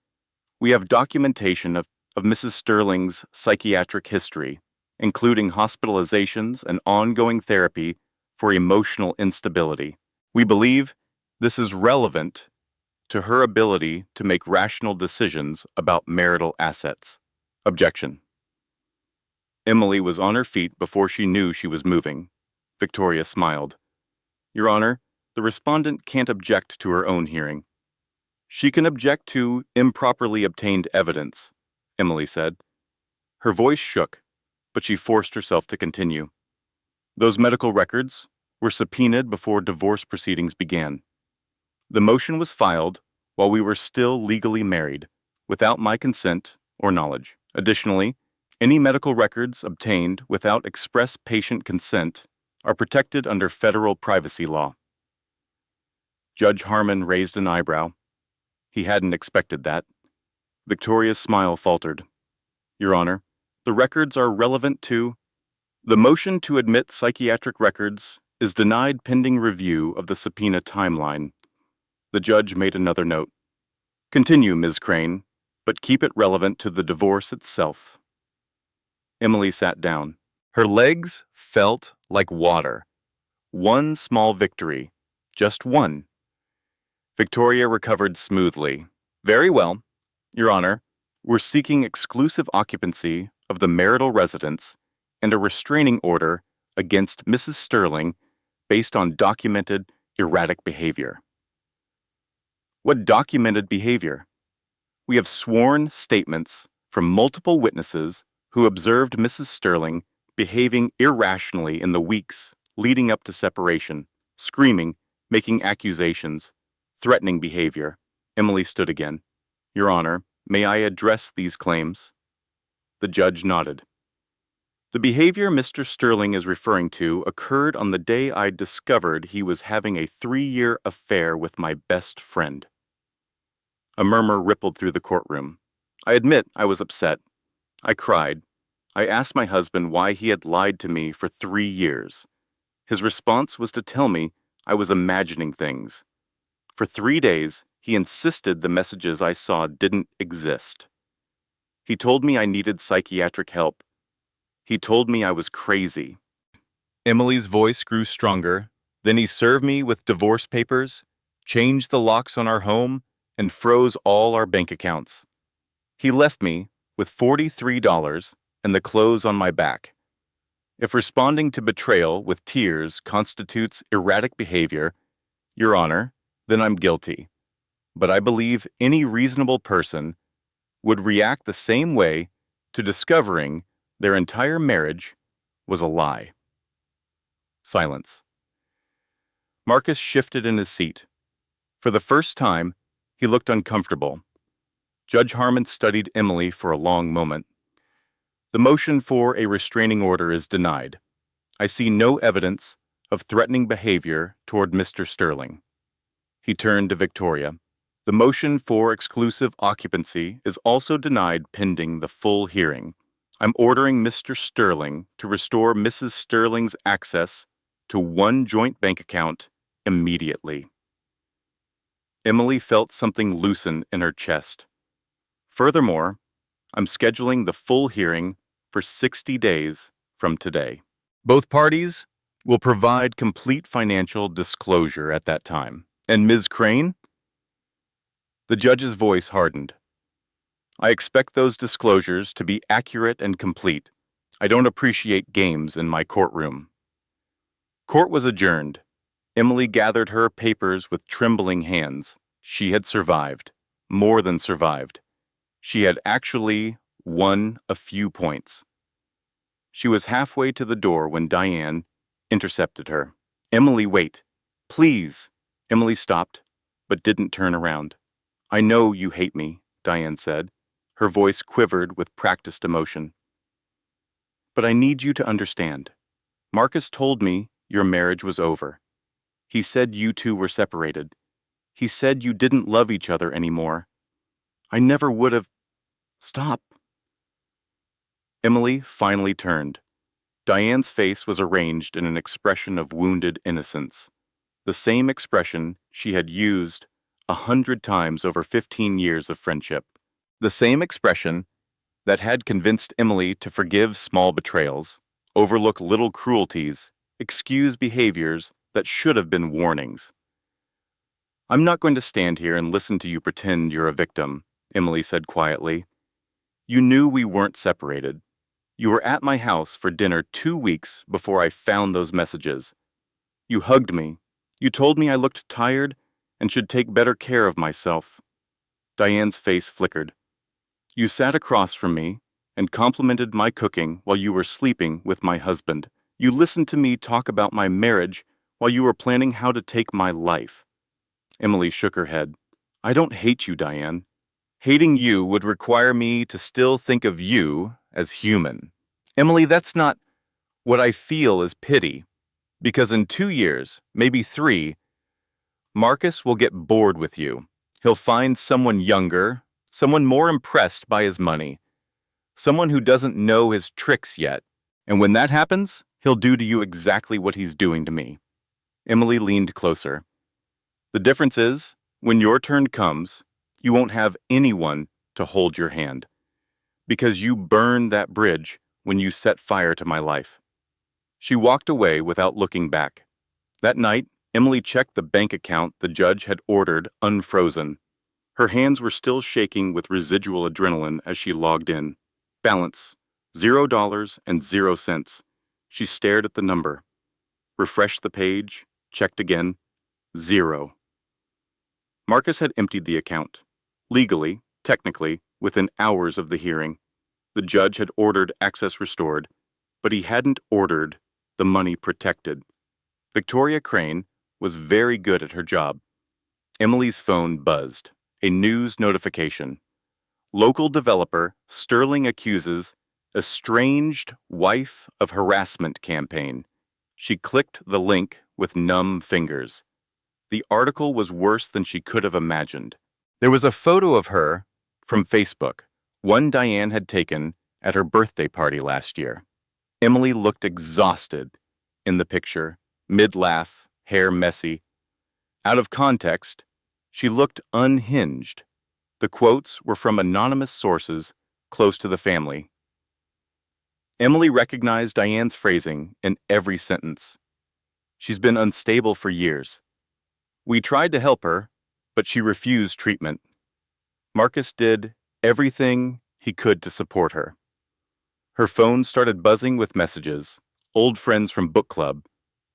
"We have documentation of Mrs. Sterling's psychiatric history, including hospitalizations and ongoing therapy for emotional instability. We believe this is relevant to her ability to make rational decisions about marital assets." Objection. Emily was on her feet before she knew she was moving. Victoria smiled. "Your Honor, the respondent can't object to her own hearing." "She can object to improperly obtained evidence," Emily said. Her voice shook, but she forced herself to continue. "Those medical records were subpoenaed before divorce proceedings began. The motion was filed while we were still legally married, without my consent or knowledge. Additionally, any medical records obtained without express patient consent are protected under federal privacy law." Judge Harmon raised an eyebrow. He hadn't expected that. Victoria's smile faltered. "Your Honor, the records are relevant to—" "The motion to admit psychiatric records is denied pending review of the subpoena timeline." The judge made another note. "Continue, Ms. Crane, but keep it relevant to the divorce itself." Emily sat down. Her legs felt like water. One small victory. Just one. Victoria recovered smoothly. "Very well, Your Honor. We're seeking exclusive occupancy of the marital residence and a restraining order against Mrs. Sterling based on documented, erratic behavior. What documented behavior? We have sworn statements from multiple witnesses who observed Mrs. Sterling behaving irrationally in the weeks leading up to separation, screaming, making accusations, threatening behavior. Emily stood again. Your Honor, may I address these claims? The judge nodded. The behavior Mr. Sterling is referring to occurred on the day I discovered he was having a 3-year affair with my best friend. A murmur rippled through the courtroom. I admit I was upset. I cried. I asked my husband why he had lied to me for 3 years. His response was to tell me I was imagining things. For 3 days, he insisted the messages I saw didn't exist. He told me I needed psychiatric help. He told me I was crazy. Emily's voice grew stronger. Then he served me with divorce papers, changed the locks on our home, and froze all our bank accounts. He left me with $43 and the clothes on my back. If responding to betrayal with tears constitutes erratic behavior, Your Honor, then I'm guilty. But I believe any reasonable person would react the same way to discovering their entire marriage was a lie. Silence. Marcus shifted in his seat. For the first time, he looked uncomfortable. Judge Harmon studied Emily for a long moment. The motion for a restraining order is denied. I see no evidence of threatening behavior toward Mr. Sterling. He turned to Victoria. The motion for exclusive occupancy is also denied pending the full hearing. I'm ordering Mr. Sterling to restore Mrs. Sterling's access to one joint bank account immediately. Emily felt something loosen in her chest. Furthermore, I'm scheduling the full hearing for 60 days from today. Both parties will provide complete financial disclosure at that time. And Ms. Crane? The judge's voice hardened. I expect those disclosures to be accurate and complete. I don't appreciate games in my courtroom. Court was adjourned. Emily gathered her papers with trembling hands. She had survived. More than survived. She had actually won a few points. She was halfway to the door when Diane intercepted her. Emily, wait. Please. Emily stopped, but didn't turn around. I know you hate me, Diane said. Her voice quivered with practiced emotion. But I need you to understand. Marcus told me your marriage was over. He said you two were separated. He said you didn't love each other anymore. I never would have... Stop. Emily finally turned. Diane's face was arranged in an expression of wounded innocence. The same expression she had used 100 times over 15 years of friendship. The same expression that had convinced Emily to forgive small betrayals, overlook little cruelties, excuse behaviors that should have been warnings. I'm not going to stand here and listen to you pretend you're a victim, Emily said quietly. You knew we weren't separated. You were at my house for dinner 2 weeks before I found those messages. You hugged me. You told me I looked tired and should take better care of myself. Diane's face flickered. You sat across from me and complimented my cooking while you were sleeping with my husband. You listened to me talk about my marriage while you were planning how to take my life. Emily shook her head. I don't hate you, Diane. Hating you would require me to still think of you as human. Emily, that's not what I feel is pity, because in 2 years, maybe 3, Marcus will get bored with you. He'll find someone younger, someone more impressed by his money, someone who doesn't know his tricks yet. And when that happens, he'll do to you exactly what he's doing to me. Emily leaned closer. The difference is, when your turn comes, you won't have anyone to hold your hand, because you burned that bridge when you set fire to my life. She walked away without looking back. That night, Emily checked the bank account the judge had ordered unfrozen. Her hands were still shaking with residual adrenaline as she logged in. Balance, $0.00. She stared at the number. Refreshed the page, checked again. Zero. Marcus had emptied the account. Legally, technically, within hours of the hearing. The judge had ordered access restored, but he hadn't ordered the money protected. Victoria Crane was very good at her job. Emily's phone buzzed. A news notification. Local developer Sterling accuses estranged wife of harassment campaign. She clicked the link with numb fingers. The article was worse than she could have imagined. There was a photo of her from Facebook, one Diane had taken at her birthday party last year. Emily looked exhausted in the picture, mid-laugh, hair messy. Out of context, she looked unhinged. The quotes were from anonymous sources close to the family. Emily recognized Diane's phrasing in every sentence. She's been unstable for years. We tried to help her, but she refused treatment. Marcus did everything he could to support her. Her phone started buzzing with messages, old friends from book club,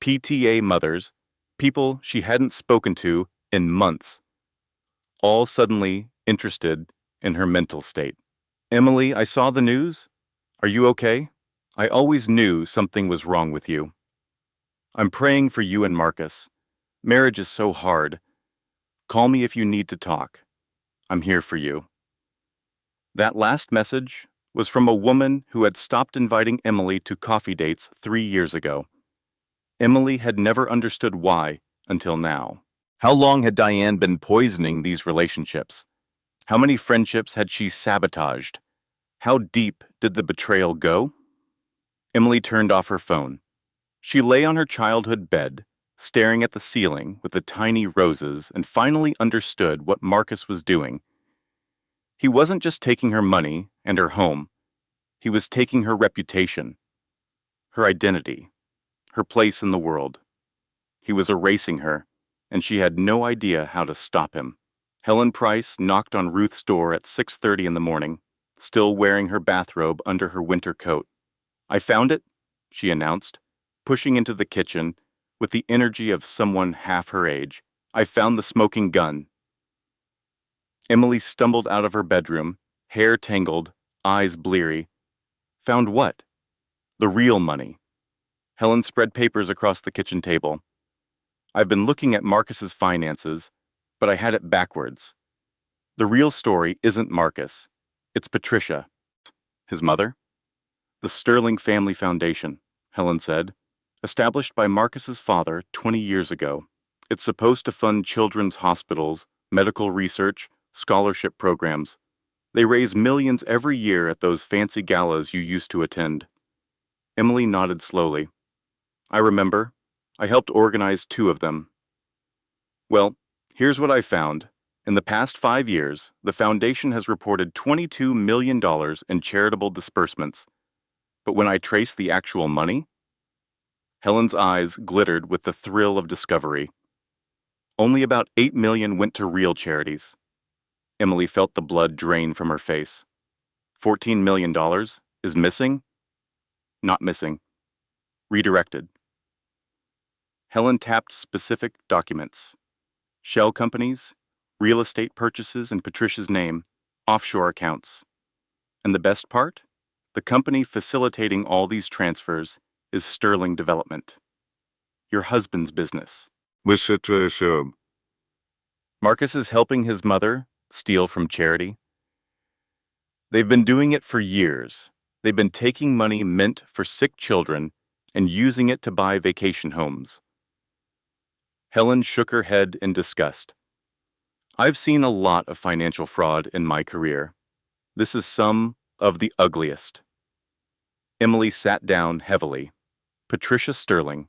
PTA mothers, people she hadn't spoken to in months, all suddenly interested in her mental state. Emily, I saw the news. Are you okay? I always knew something was wrong with you. I'm praying for you and Marcus. Marriage is so hard. Call me if you need to talk. I'm here for you. That last message was from a woman who had stopped inviting Emily to coffee dates 3 years ago. Emily had never understood why until now. How long had Diane been poisoning these relationships? How many friendships had she sabotaged? How deep did the betrayal go? Emily turned off her phone. She lay on her childhood bed, staring at the ceiling with the tiny roses, and finally understood what Marcus was doing. He wasn't just taking her money and her home. He was taking her reputation, her identity, her place in the world. He was erasing her, and she had no idea how to stop him. Helen Price knocked on Ruth's door at 6:30 in the morning, still wearing her bathrobe under her winter coat. I found it, she announced, pushing into the kitchen with the energy of someone half her age. I found the smoking gun. Emily stumbled out of her bedroom, hair tangled, eyes bleary. Found what? The real money. Helen spread papers across the kitchen table. I've been looking at Marcus's finances, but I had it backwards. The real story isn't Marcus. It's Patricia. His mother? The Sterling Family Foundation, Helen said, established by Marcus's father 20 years ago. It's supposed to fund children's hospitals, medical research, scholarship programs. They raise millions every year at those fancy galas you used to attend. Emily nodded slowly. I remember. I helped organize 2 of them. Well, here's what I found. In the past 5 years, the foundation has reported $22 million in charitable disbursements. But when I traced the actual money, Helen's eyes glittered with the thrill of discovery. Only about $8 million went to real charities. Emily felt the blood drain from her face. $14 million is missing? Not missing. Redirected. Helen tapped specific documents. Shell companies, real estate purchases in Patricia's name, offshore accounts. And the best part? The company facilitating all these transfers is Sterling Development. Your husband's business. Marcus is helping his mother steal from charity. They've been doing it for years. They've been taking money meant for sick children and using it to buy vacation homes. Helen shook her head in disgust. I've seen a lot of financial fraud in my career. This is some of the ugliest. Emily sat down heavily. Patricia Sterling,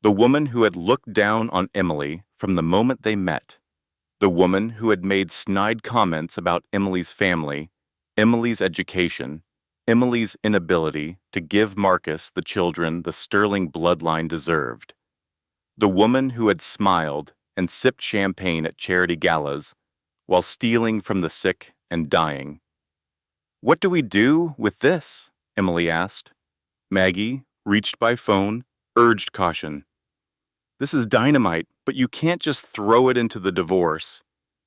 the woman who had looked down on Emily from the moment they met, the woman who had made snide comments about Emily's family, Emily's education, Emily's inability to give Marcus the children the Sterling bloodline deserved, the woman who had smiled and sipped champagne at charity galas while stealing from the sick and dying. What do we do with this? Emily asked. Maggie reached by phone urged caution. This is dynamite, but you can't just throw it into the divorce.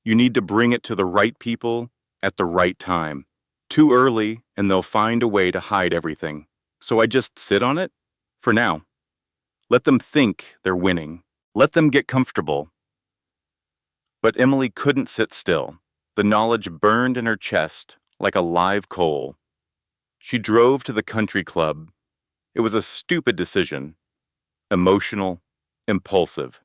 You need to bring it to the right people at the right time. Too early, and they'll find a way to hide everything. So I just sit on it? For now. Let them think they're winning. Let them get comfortable. But Emily couldn't sit still. The knowledge burned in her chest like a live coal. She drove to the country club. It was a stupid decision. Emotional, impulsive.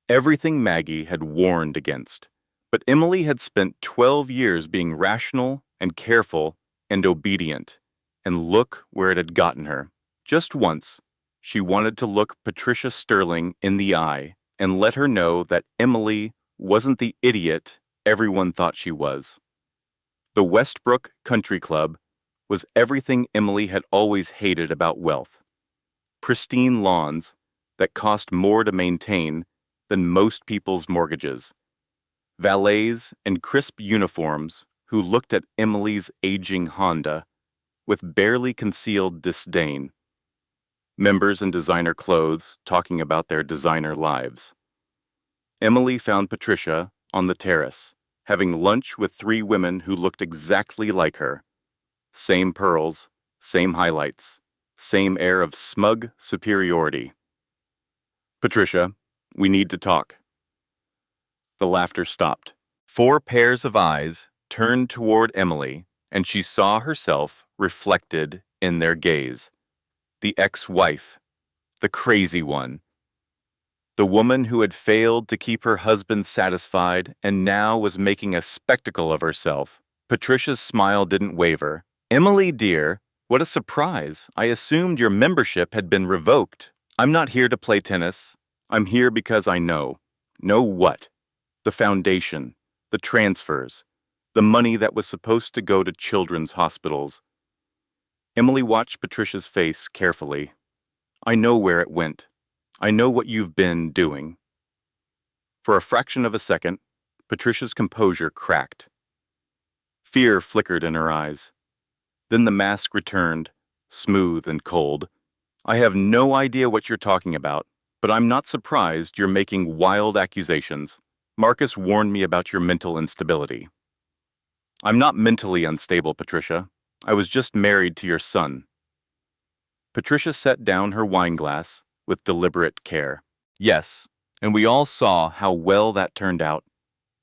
Everything Maggie had warned against. But Emily had spent 12 years being rational and careful and obedient. And look where it had gotten her. Just once, she wanted to look Patricia Sterling in the eye and let her know that Emily wasn't the idiot everyone thought she was. The Westbrook Country Club was everything Emily had always hated about wealth. Pristine lawns that cost more to maintain than most people's mortgages. Valets in crisp uniforms who looked at Emily's aging Honda with barely concealed disdain. Members in designer clothes talking about their designer lives. Emily found Patricia on the terrace, having lunch with 3 women who looked exactly like her. Same pearls, same highlights, same air of smug superiority. Patricia, we need to talk. The laughter stopped. 4 pairs of eyes turned toward Emily, and she saw herself reflected in their gaze. The ex-wife, the crazy one. The woman who had failed to keep her husband satisfied and now was making a spectacle of herself. Patricia's smile didn't waver. Emily, dear, what a surprise. I assumed your membership had been revoked. I'm not here to play tennis. I'm here because I know. Know what? The foundation, the transfers, the money that was supposed to go to children's hospitals. Emily watched Patricia's face carefully. I know where it went. I know what you've been doing. For a fraction of a second, Patricia's composure cracked. Fear flickered in her eyes. Then the mask returned, smooth and cold. I have no idea what you're talking about, but I'm not surprised you're making wild accusations. Marcus warned me about your mental instability. I'm not mentally unstable, Patricia. I was just married to your son. Patricia set down her wine glass with deliberate care. Yes, and we all saw how well that turned out.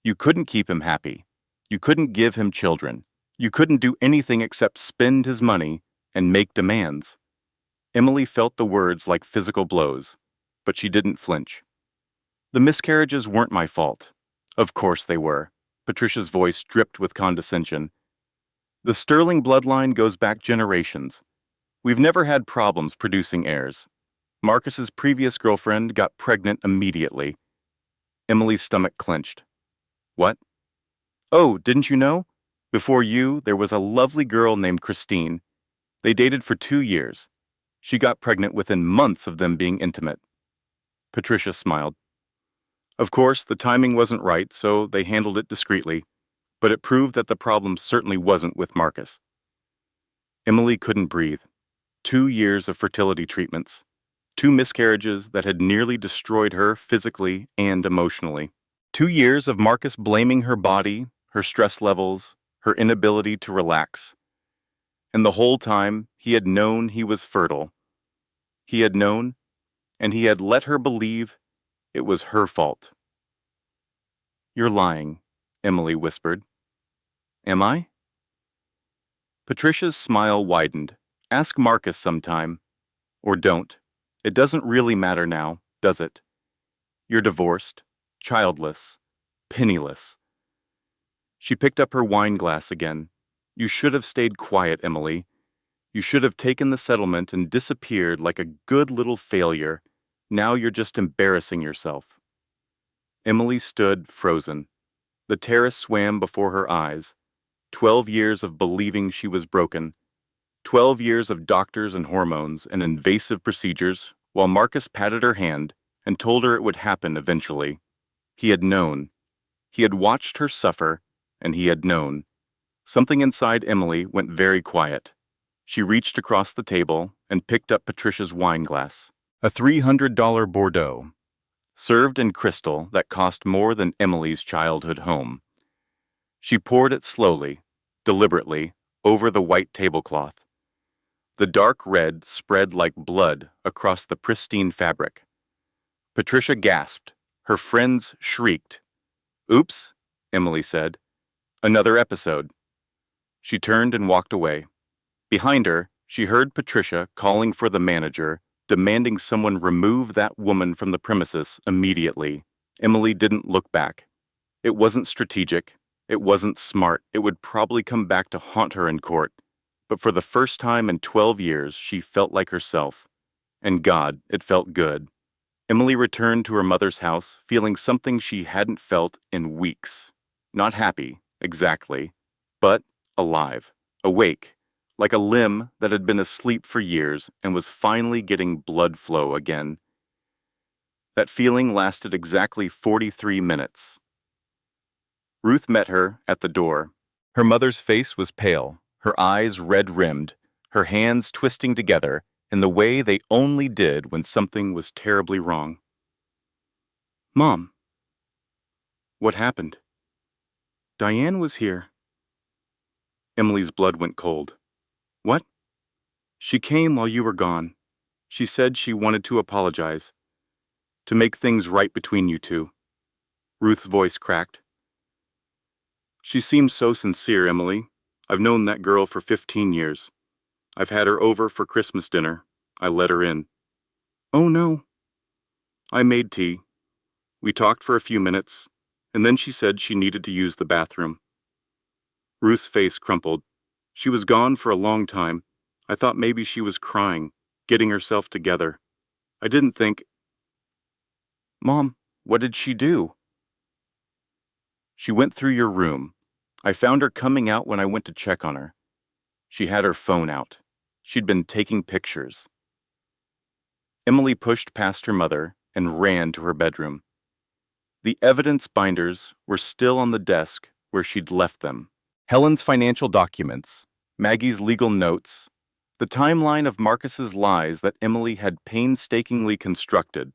You couldn't keep him happy. You couldn't give him children. You couldn't do anything except spend his money and make demands. Emily felt the words like physical blows, but she didn't flinch. The miscarriages weren't my fault. Of course they were. Patricia's voice dripped with condescension. The Sterling bloodline goes back generations. We've never had problems producing heirs. Marcus's previous girlfriend got pregnant immediately. Emily's stomach clenched. What? Oh, didn't you know? Before you, there was a lovely girl named Christine. They dated for 2 years. She got pregnant within months of them being intimate. Patricia smiled. Of course, the timing wasn't right, so they handled it discreetly, but it proved that the problem certainly wasn't with Marcus. Emily couldn't breathe. 2 years of fertility treatments. 2 miscarriages that had nearly destroyed her physically and emotionally. 2 years of Marcus blaming her body, her stress levels, her inability to relax. And the whole time, he had known he was fertile. He had known, and he had let her believe it was her fault. You're lying, Emily whispered. Am I? Patricia's smile widened. Ask Marcus sometime. Or don't. It doesn't really matter now, does it? You're divorced, childless, penniless. She picked up her wine glass again. You should have stayed quiet, Emily. You should have taken the settlement and disappeared like a good little failure. Now you're just embarrassing yourself. Emily stood frozen. The terrace swam before her eyes. 12 years of believing she was broken. 12 years of doctors and hormones and invasive procedures, while Marcus patted her hand and told her it would happen eventually. He had known. He had watched her suffer, and he had known. Something inside Emily went very quiet. She reached across the table and picked up Patricia's wine glass. A $300 Bordeaux, served in crystal that cost more than Emily's childhood home. She poured it slowly, deliberately, over the white tablecloth. The dark red spread like blood across the pristine fabric. Patricia gasped. Her friends shrieked. "Oops," Emily said. "Another episode." She turned and walked away. Behind her, she heard Patricia calling for the manager, demanding someone remove that woman from the premises immediately. Emily didn't look back. It wasn't strategic. It wasn't smart. It would probably come back to haunt her in court. But for the first time in 12 years, she felt like herself. And God, it felt good. Emily returned to her mother's house, feeling something she hadn't felt in weeks. Not happy, exactly, but alive, awake, like a limb that had been asleep for years and was finally getting blood flow again. That feeling lasted exactly 43 minutes. Ruth met her at the door. Her mother's face was pale, her eyes red-rimmed, her hands twisting together in the way they only did when something was terribly wrong. "Mom." "What happened?" "Diane was here." Emily's blood went cold. "What?" "She came while you were gone. She said she wanted to apologize, to make things right between you two." Ruth's voice cracked. "She seemed so sincere, Emily. I've known that girl for 15 years. I've had her over for Christmas dinner. I let her in." "Oh, no." "I made tea. We talked for a few minutes, and then she said she needed to use the bathroom." Ruth's face crumpled. "She was gone for a long time. I thought maybe she was crying, getting herself together. I didn't think—" "Mom, what did she do?" "She went through your room. I found her coming out when I went to check on her. She had her phone out. She'd been taking pictures." Emily pushed past her mother and ran to her bedroom. The evidence binders were still on the desk where she'd left them. Helen's financial documents, Maggie's legal notes, the timeline of Marcus's lies that Emily had painstakingly constructed.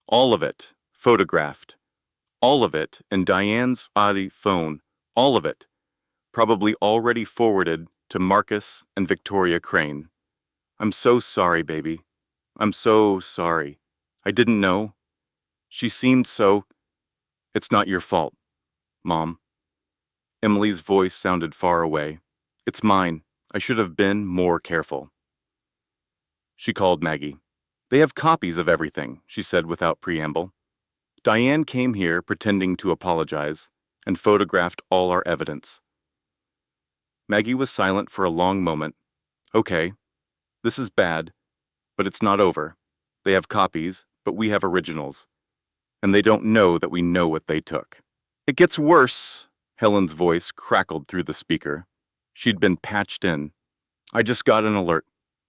All of it photographed. All of it in Diane's body phone. All of it probably already forwarded to Marcus and Victoria Crane. "I'm so sorry, baby. I'm so sorry. I didn't know. She seemed so—" "It's not your fault, Mom." Emily's voice sounded far away. "It's mine. I should have been more careful." She called Maggie. "They have copies of everything," she said without preamble. "Diane came here pretending to apologize and photographed all our evidence." Maggie was silent for a long moment. "Okay, this is bad, but it's not over. They have copies, but we have originals. And they don't know that we know what they took." "It gets worse." Helen's voice crackled through the speaker. She'd been patched in. "I just got an alert.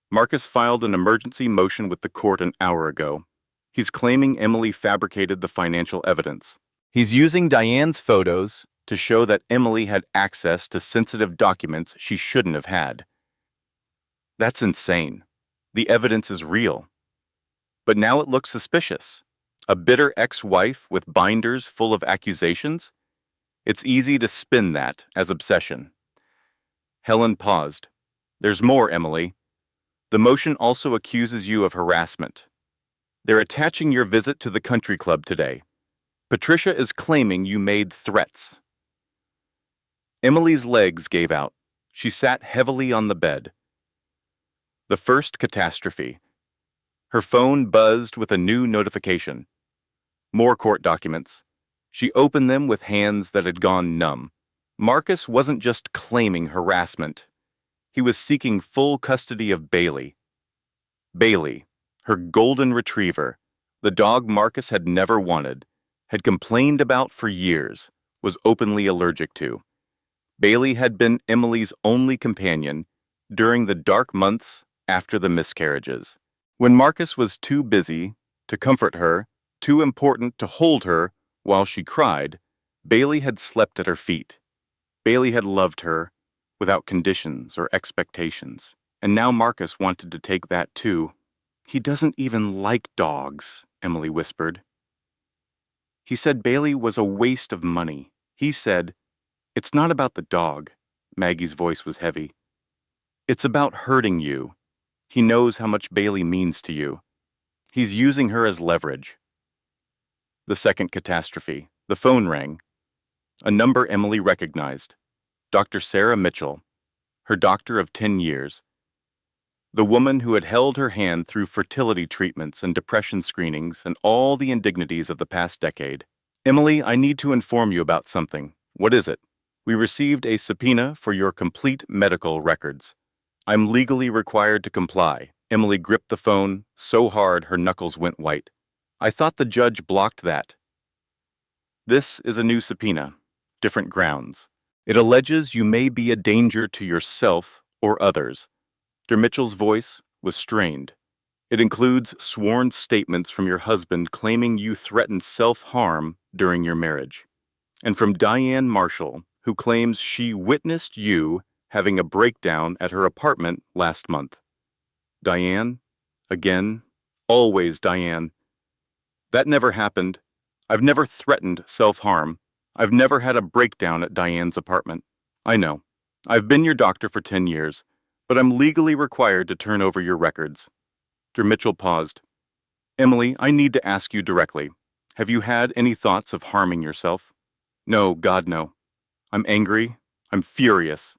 Marcus filed an emergency motion with the court an hour ago. He's claiming Emily fabricated the financial evidence. He's using Diane's photos to show that Emily had access to sensitive documents she shouldn't have had. That's insane. The evidence is real. But now it looks suspicious. A bitter ex-wife with binders full of accusations? It's easy to spin that as obsession." Helen paused. "There's more, Emily. The motion also accuses you of harassment. They're attaching your visit to the country club today. Patricia is claiming you made threats." Emily's legs gave out. She sat heavily on the bed. The first catastrophe. Her phone buzzed with a new notification. More court documents. She opened them with hands that had gone numb. Marcus wasn't just claiming harassment. He was seeking full custody of Bailey. Bailey, her golden retriever, the dog Marcus had never wanted, had complained about for years, was openly allergic to. Bailey had been Emily's only companion during the dark months after the miscarriages. When Marcus was too busy to comfort her, too important to hold her while she cried, Bailey had slept at her feet. Bailey had loved her without conditions or expectations, and now Marcus wanted to take that too. He doesn't even like dogs, Emily whispered. He said Bailey was a waste of money. He said, "It's not about the dog." Maggie's voice was heavy. "It's about hurting you. He knows how much Bailey means to you. He's using her as leverage." The second catastrophe. The phone rang. A number Emily recognized. Dr. Sarah Mitchell, her doctor of 10 years. The woman who had held her hand through fertility treatments and depression screenings and all the indignities of the past decade. "Emily, I need to inform you about something." "What is it?" "We received a subpoena for your complete medical records. I'm legally required to comply." Emily gripped the phone so hard her knuckles went white. "I thought the judge blocked that." "This is a new subpoena. Different grounds. It alleges you may be a danger to yourself or others." Dr. Mitchell's voice was strained. "It includes sworn statements from your husband claiming you threatened self-harm during your marriage, and from Diane Marshall, who claims she witnessed you having a breakdown at her apartment last month." Diane? Again? Always Diane. "That never happened. I've never threatened self-harm. I've never had a breakdown at Diane's apartment." "I know. I've been your doctor for 10 years, but I'm legally required to turn over your records." Dr. Mitchell paused. "Emily, I need to ask you directly. Have you had any thoughts of harming yourself?" "No, God, no. I'm angry. I'm furious.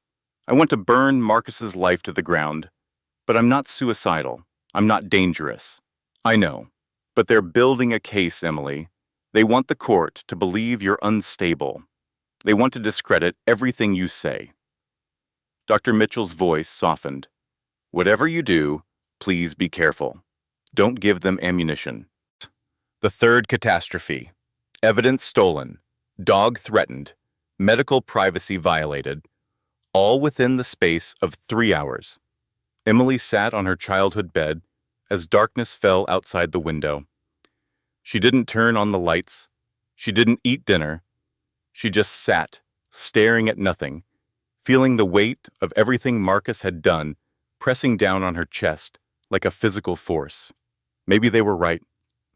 I want to burn Marcus's life to the ground. But I'm not suicidal. I'm not dangerous." "I know. But they're building a case, Emily. They want the court to believe you're unstable. They want to discredit everything you say." Dr. Mitchell's voice softened. "Whatever you do, please be careful. Don't give them ammunition." The third catastrophe. Evidence stolen. Dog threatened. Medical privacy violated. All within the space of 3 hours. Emily sat on her childhood bed as darkness fell outside the window. She didn't turn on the lights. She didn't eat dinner. She just sat, staring at nothing, feeling the weight of everything Marcus had done pressing down on her chest like a physical force. Maybe they were right.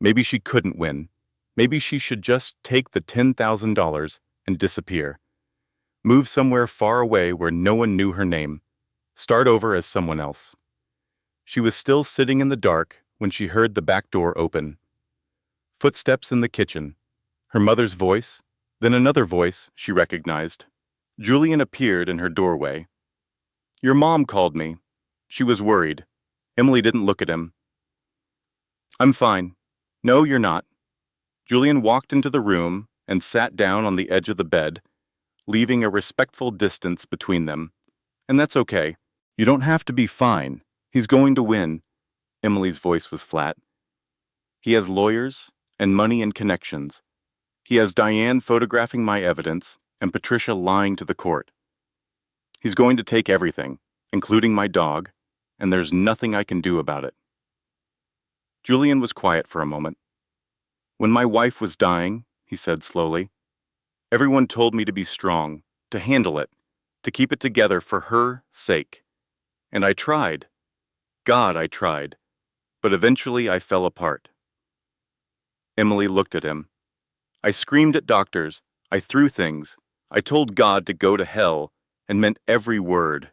Maybe she couldn't win. Maybe she should just take the $10,000 and disappear. Move somewhere far away where no one knew her name. Start over as someone else. She was still sitting in the dark when she heard the back door open. Footsteps in the kitchen. Her mother's voice, then another voice she recognized. Julian appeared in her doorway. "Your mom called me." She was worried. Emily didn't look at him. "I'm fine." "No, you're not." Julian walked into the room and sat down on the edge of the bed, leaving a respectful distance between them. "And that's okay. You don't have to be fine. He's going to win." Emily's voice was flat. "He has lawyers and money and connections. He has Diane photographing my evidence and Patricia lying to the court. He's going to take everything, including my dog, and there's nothing I can do about it." Julian was quiet for a moment. "When my wife was dying," he said slowly, "everyone told me to be strong, to handle it, to keep it together for her sake. And I tried. God, I tried. But eventually I fell apart." Emily looked at him. "I screamed at doctors. I threw things. I told God to go to hell, and meant every word."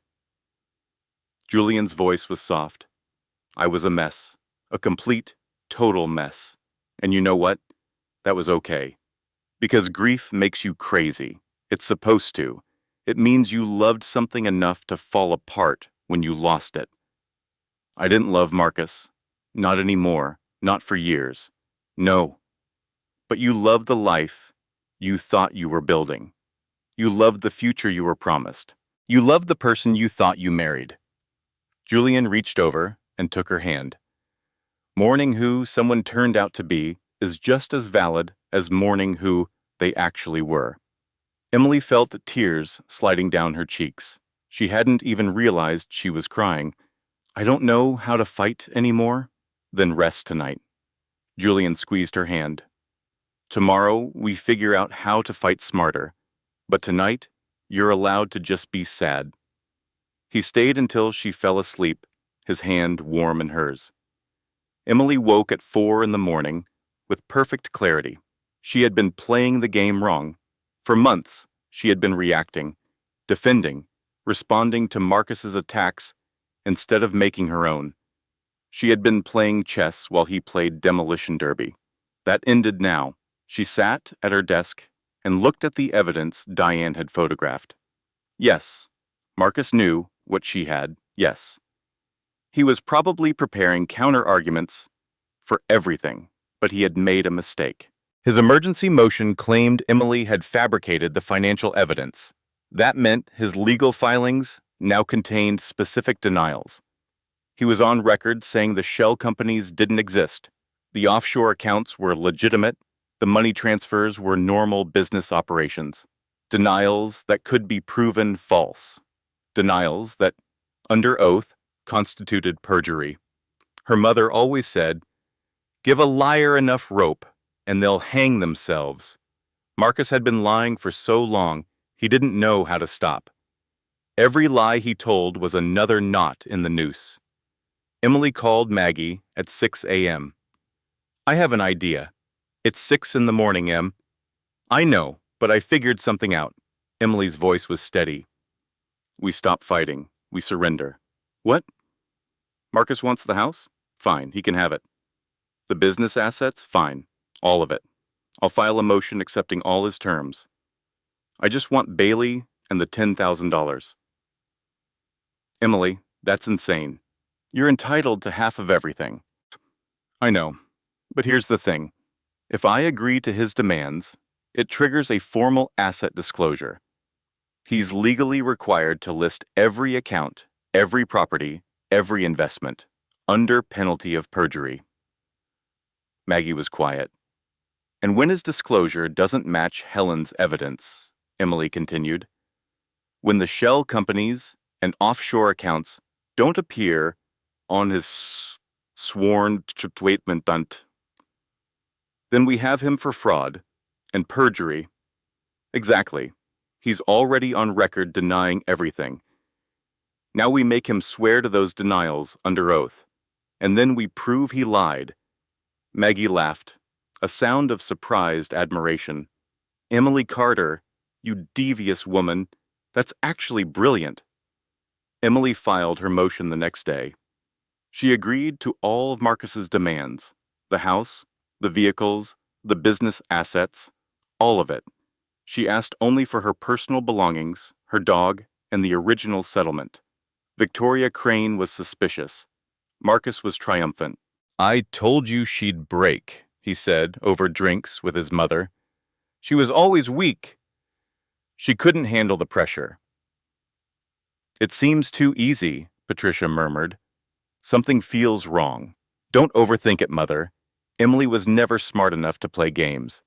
Julian's voice was soft. "I was a mess. A complete, total mess. And you know what? That was okay. Because grief makes you crazy. It's supposed to. It means you loved something enough to fall apart when you lost it. I didn't love Marcus. Not anymore. Not for years. No. But you loved the life you thought you were building. You loved the future you were promised. You loved the person you thought you married." Julian reached over and took her hand. Mourning who someone turned out to be is just as valid as mourning who they actually were. Emily felt tears sliding down her cheeks. She hadn't even realized she was crying. "I don't know how to fight anymore." "Then rest tonight." Julian squeezed her hand. "Tomorrow we figure out how to fight smarter. But tonight, you're allowed to just be sad." He stayed until she fell asleep, his hand warm in hers. Emily woke at 4 in the morning with perfect clarity. She had been playing the game wrong. For months, she had been reacting, defending, responding to Marcus's attacks instead of making her own. She had been playing chess while he played demolition derby. That ended now. She sat at her desk and looked at the evidence Diane had photographed. Yes, Marcus knew what she had, yes. He was probably preparing counter-arguments for everything, but he had made a mistake. His emergency motion claimed Emily had fabricated the financial evidence. That meant his legal filings now contained specific denials. He was on record saying the shell companies didn't exist. The offshore accounts were legitimate. The money transfers were normal business operations. Denials that could be proven false. Denials that, under oath, constituted perjury. Her mother always said, "Give a liar enough rope, and they'll hang themselves." Marcus had been lying for so long, he didn't know how to stop. Every lie he told was another knot in the noose. Emily called Maggie at 6 a.m. "I have an idea. It's 6 in the morning, Em." "I know, but I figured something out." Emily's voice was steady. "We stop fighting. We surrender." "What?" "Marcus wants the house? Fine, he can have it. The business assets? Fine. All of it. I'll file a motion accepting all his terms. I just want Bailey and the $10,000. "Emily, that's insane. You're entitled to half of everything." "I know, but here's the thing. If I agree to his demands, it triggers a formal asset disclosure. He's legally required to list every account, every property, every investment, under penalty of perjury." Maggie was quiet. "And when his disclosure doesn't match Helen's evidence," Emily continued, "when the shell companies and offshore accounts don't appear on his sworn statement, then we have him for fraud and perjury." "Exactly. He's already on record denying everything. Now we make him swear to those denials under oath, and then we prove he lied." Maggie laughed, a sound of surprised admiration. "Emily Carter, you devious woman, that's actually brilliant." Emily filed her motion the next day. She agreed to all of Marcus's demands, the house, the vehicles, the business assets, all of it. She asked only for her personal belongings, her dog, and the original settlement. Victoria Crane was suspicious. Marcus was triumphant. "I told you she'd break," he said over drinks with his mother. "She was always weak. She couldn't handle the pressure." "It seems too easy," Patricia murmured. "Something feels wrong." "Don't overthink it, Mother. Emily was never smart enough to play games.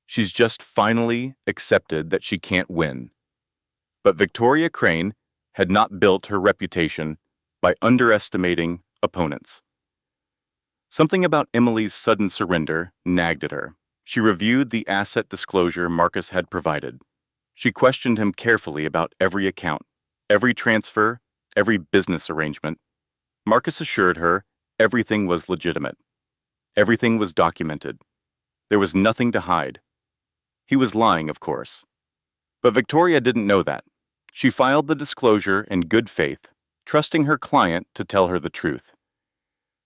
She's just finally accepted that she can't win." But Victoria Crane had not built her reputation by underestimating opponents. Something about Emily's sudden surrender nagged at her. She reviewed the asset disclosure Marcus had provided. She questioned him carefully about every account, every transfer, every business arrangement. Marcus assured her everything was legitimate. Everything was documented. There was nothing to hide. He was lying, of course. But Victoria didn't know that. She filed the disclosure in good faith, trusting her client to tell her the truth.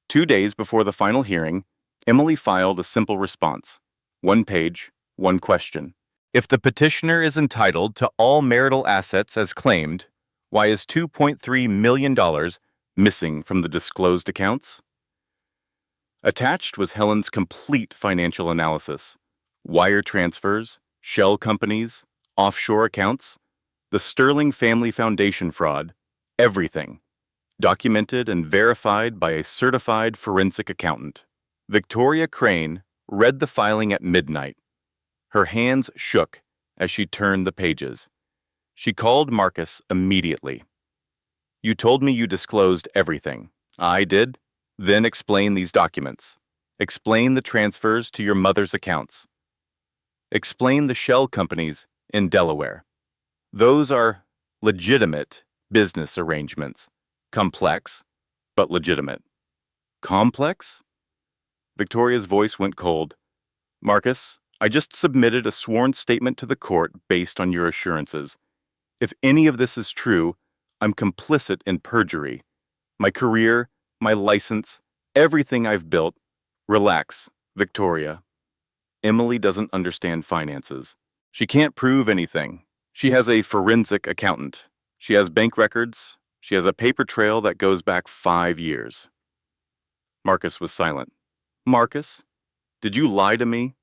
2 days before the final hearing, Emily filed a simple response. 1 page, 1 question. If the petitioner is entitled to all marital assets as claimed, why is $2.3 million missing from the disclosed accounts? Attached was Helen's complete financial analysis. Wire transfers, shell companies, offshore accounts, the Sterling Family Foundation fraud, everything. Documented and verified by a certified forensic accountant. Victoria Crane read the filing at midnight. Her hands shook as she turned the pages. She called Marcus immediately. "You told me you disclosed everything." "I did." "Then explain these documents. Explain the transfers to your mother's accounts. Explain the shell companies in Delaware. Those are legitimate business arrangements. Complex, but legitimate." "Complex?" Victoria's voice went cold. Marcus, I just submitted a sworn statement to the court based on your assurances. If any of this is true, I'm complicit in perjury. My career, my license, everything I've built. Relax, Victoria. Emily doesn't understand finances. She can't prove anything. She has a forensic accountant. She has bank records. She has a paper trail that goes back 5 years. Marcus was silent. Marcus, did you lie to me?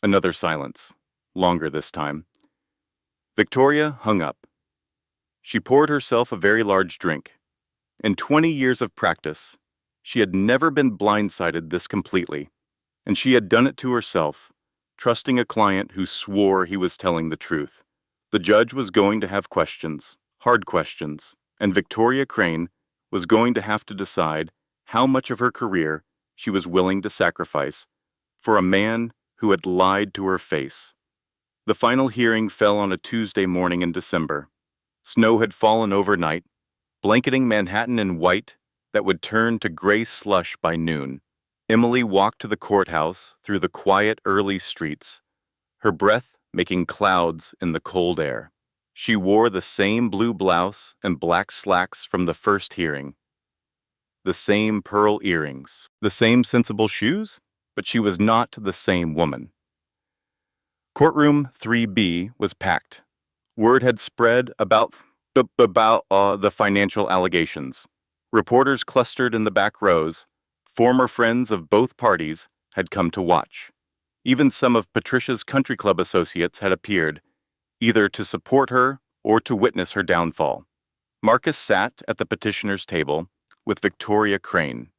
Another silence, longer this time. Victoria hung up. She poured herself a very large drink. In 20 years of practice, she had never been blindsided this completely, and she had done it to herself, trusting a client who swore he was telling the truth. The judge was going to have questions, hard questions, and Victoria Crane was going to have to decide how much of her career she was willing to sacrifice for a man who had lied to her face. The final hearing fell on a Tuesday morning in December. Snow had fallen overnight, blanketing Manhattan in white that would turn to gray slush by noon. Emily walked to the courthouse through the quiet early streets, her breath making clouds in the cold air. She wore the same blue blouse and black slacks from the first hearing, the same pearl earrings, the same sensible shoes, but she was not the same woman. Courtroom 3B was packed. Word had spread about the financial allegations. Reporters clustered in the back rows. Former friends of both parties had come to watch. Even some of Patricia's country club associates had appeared, either to support her or to witness her downfall. Marcus sat at the petitioner's table with Victoria Crane.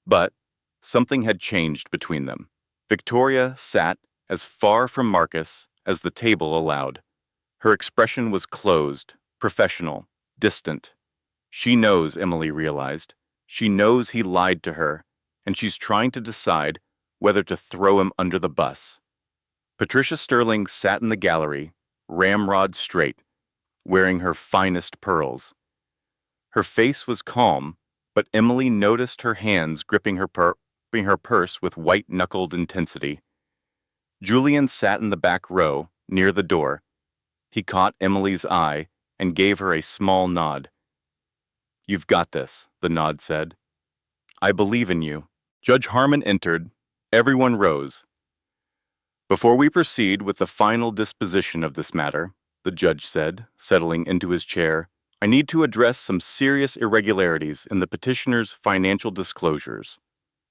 But something had changed between them. Victoria sat as far from Marcus as the table allowed. Her expression was closed, professional, distant. She knows, Emily realized. She knows he lied to her, and she's trying to decide whether to throw him under the bus. Patricia Sterling sat in the gallery, ramrod straight, wearing her finest pearls. Her face was calm, but Emily noticed her hands gripping her purse with white-knuckled intensity. Julian sat in the back row, near the door. He caught Emily's eye and gave her a small nod. "You've got this," the nod said. "I believe in you." Judge Harmon entered. Everyone rose. "Before we proceed with the final disposition of this matter," the judge said, settling into his chair, "I need to address some serious irregularities in the petitioner's financial disclosures."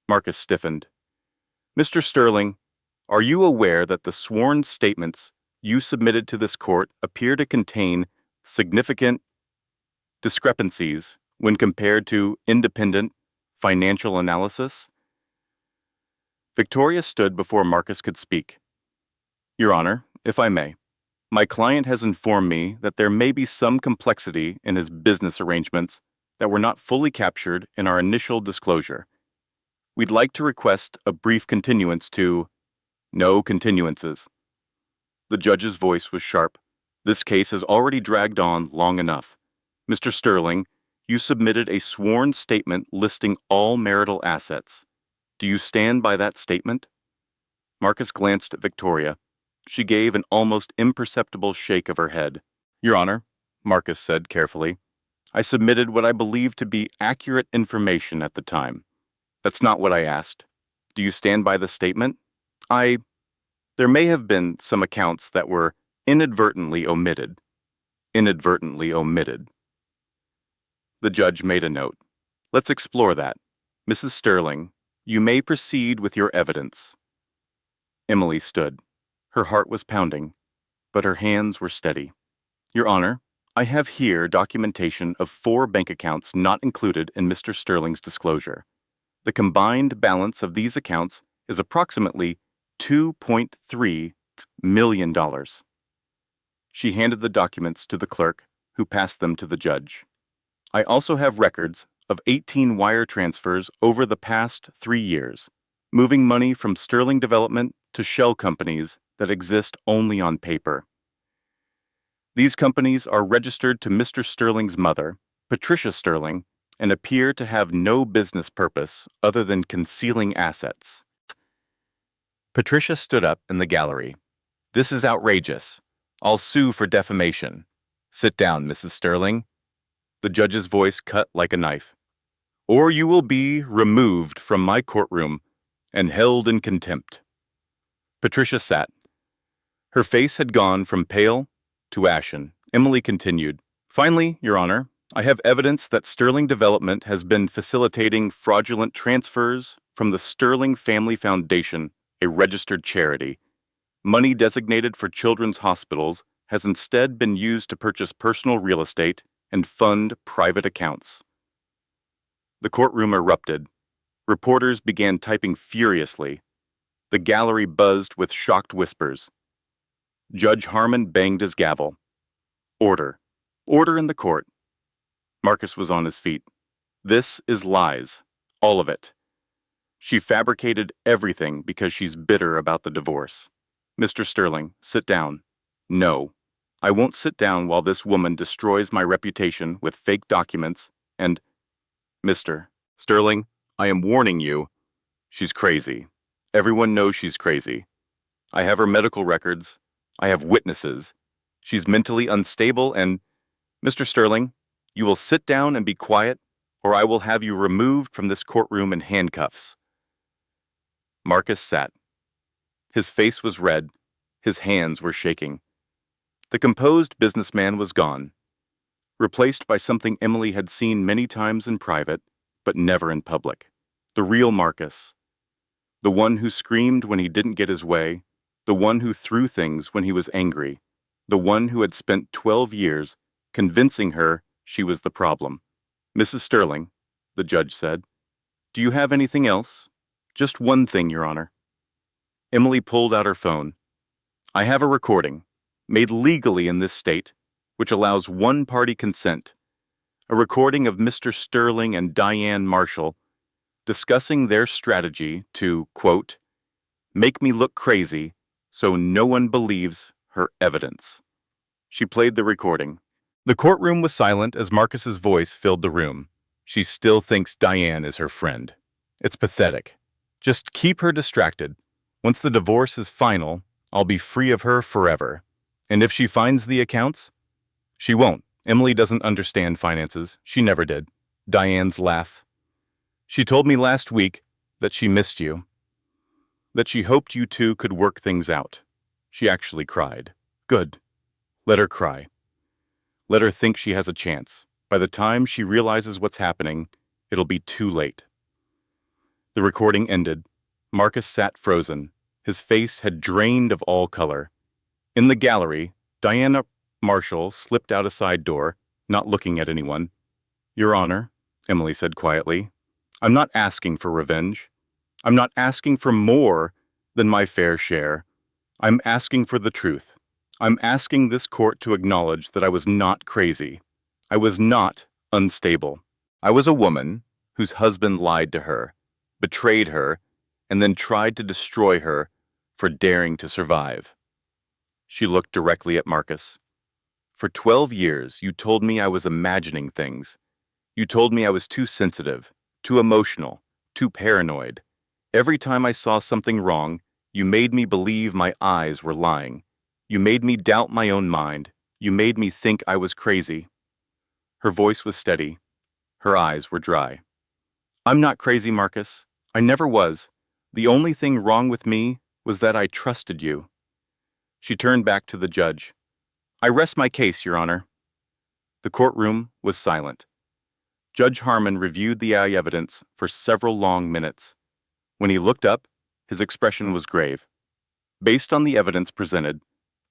Marcus stiffened. "Mr. Sterling, are you aware that the sworn statements you submitted to this court appear to contain significant discrepancies when compared to independent financial analysis?" Victoria stood before Marcus could speak. "Your Honor, if I may, my client has informed me that there may be some complexity in his business arrangements that were not fully captured in our initial disclosure. We'd like to request a brief continuance to—" "No continuances." The judge's voice was sharp. "This case has already dragged on long enough. Mr. Sterling, you submitted a sworn statement listing all marital assets. Do you stand by that statement?" Marcus glanced at Victoria. She gave an almost imperceptible shake of her head. "Your Honor," Marcus said carefully, "I submitted what I believed to be accurate information at the time. That's not what I asked. Do you stand by the statement?" There may have been some accounts that were inadvertently omitted." Inadvertently omitted. The judge made a note. "Let's explore that. Mrs. Sterling, you may proceed with your evidence." Emily stood. Her heart was pounding, but her hands were steady. "Your Honor, I have here documentation of 4 bank accounts not included in Mr. Sterling's disclosure. The combined balance of these accounts is approximately $2.3 million. She handed the documents to the clerk, who passed them to the judge. "I also have records of 18 wire transfers over the past 3 years, moving money from Sterling Development to shell companies that exist only on paper. These companies are registered to Mr. Sterling's mother, Patricia Sterling, and appear to have no business purpose other than concealing assets. Patricia stood up in the gallery. "This is outrageous. I'll sue for defamation." "Sit down, Mrs. Sterling." The judge's voice cut like a knife. "Or you will be removed from my courtroom and held in contempt." Patricia sat. Her face had gone from pale to ashen. Emily continued, "Finally, Your Honor, I have evidence that Sterling Development has been facilitating fraudulent transfers from the Sterling Family Foundation, a registered charity. Money designated for children's hospitals has instead been used to purchase personal real estate and fund private accounts." The courtroom erupted. Reporters began typing furiously. The gallery buzzed with shocked whispers. Judge Harmon banged his gavel. "Order. Order in the court." Marcus was on his feet. "This is lies. All of it. She fabricated everything because she's bitter about the divorce. Mr. Sterling, sit down." "No. I won't sit down while this woman destroys my reputation with fake documents and—" "Mr. Sterling, I am warning you. She's crazy. Everyone knows she's crazy. I have her medical records. I have witnesses. She's mentally unstable and— Mr. Sterling, you will sit down and be quiet, or I will have you removed from this courtroom in handcuffs." Marcus sat. His face was red. His hands were shaking. The composed businessman was gone, replaced by something Emily had seen many times in private, but never in public. The real Marcus. The one who screamed when he didn't get his way, the one who threw things when he was angry, the one who had spent 12 years convincing her she was the problem. "Mrs. Sterling," the judge said, "do you have anything else?" "Just one thing, Your Honor." Emily pulled out her phone. "I have a recording, made legally in this state, which allows one-party consent. A recording of Mr. Sterling and Diane Marshall discussing their strategy to, quote, make me look crazy so no one believes her evidence." She played the recording. The courtroom was silent as Marcus's voice filled the room. "She still thinks Diane is her friend. It's pathetic. Just keep her distracted. Once the divorce is final, I'll be free of her forever. And if she finds the accounts?" "She won't. Emily doesn't understand finances. She never did." Diane's laugh. "She told me last week that she missed you, that she hoped you two could work things out. She actually cried." "Good. Let her cry. Let her think she has a chance. By the time she realizes what's happening, it'll be too late." The recording ended. Marcus sat frozen. His face had drained of all color. In the gallery, Diana Marshall slipped out a side door, not looking at anyone. "Your Honor," Emily said quietly, "I'm not asking for revenge. I'm not asking for more than my fair share. I'm asking for the truth. I'm asking this court to acknowledge that I was not crazy. I was not unstable. I was a woman whose husband lied to her, betrayed her, and then tried to destroy her for daring to survive." She looked directly at Marcus. "For 12 years, you told me I was imagining things. You told me I was too sensitive, too emotional, too paranoid. Every time I saw something wrong, you made me believe my eyes were lying. You made me doubt my own mind. You made me think I was crazy." Her voice was steady. Her eyes were dry. "I'm not crazy, Marcus. I never was. The only thing wrong with me was that I trusted you." She turned back to the judge. "I rest my case, Your Honor." The courtroom was silent. Judge Harmon reviewed the evidence for several long minutes. When he looked up, his expression was grave. "Based on the evidence presented,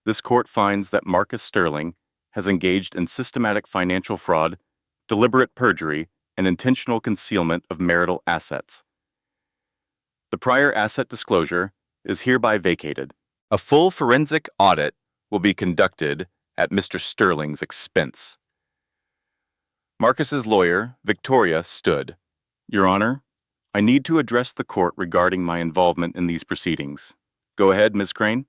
this court finds that Marcus Sterling has engaged in systematic financial fraud, deliberate perjury, and intentional concealment of marital assets. The prior asset disclosure is hereby vacated. A full forensic audit will be conducted at Mr. Sterling's expense." Marcus's lawyer, Victoria, stood. "Your Honor, I need to address the court regarding my involvement in these proceedings." "Go ahead, Ms. Crane."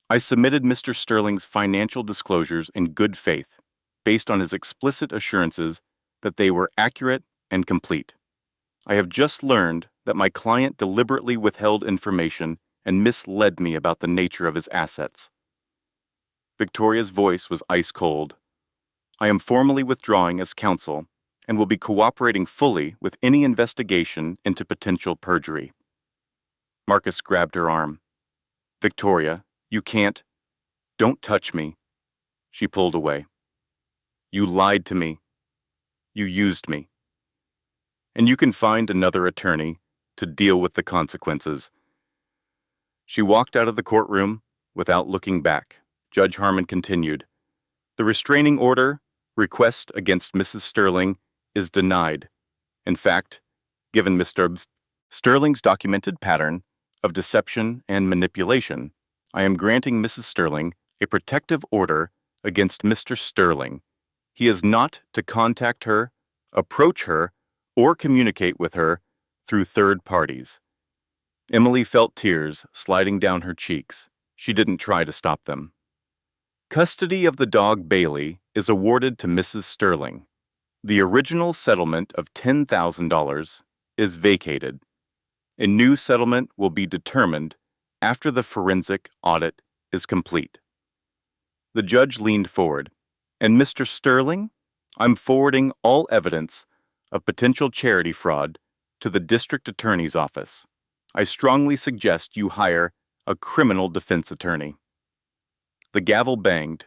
"I submitted Mr. Sterling's financial disclosures in good faith, based on his explicit assurances that they were accurate and complete. I have just learned that my client deliberately withheld information and misled me about the nature of his assets. Victoria's voice was ice cold. I am formally withdrawing as counsel and will be cooperating fully with any investigation into potential perjury. Marcus grabbed her arm. Victoria, you can't. Don't touch me. She pulled away. You lied to me. You used me. And you can find another attorney to deal with the consequences. She walked out of the courtroom without looking back. Judge Harmon continued. The restraining order request against Mrs. Sterling is denied. In fact, given Mr. Sterling's documented pattern of deception and manipulation, I am granting Mrs. Sterling a protective order against Mr. Sterling. He is not to contact her, approach her, or communicate with her through third parties. Emily felt tears sliding down her cheeks. She didn't try to stop them. Custody of the dog Bailey is awarded to Mrs. Sterling. The original settlement of $10,000 is vacated. A new settlement will be determined after the forensic audit is complete. The judge leaned forward. And Mr. Sterling, I'm forwarding all evidence of potential charity fraud to the district attorney's office. I strongly suggest you hire a criminal defense attorney. The gavel banged.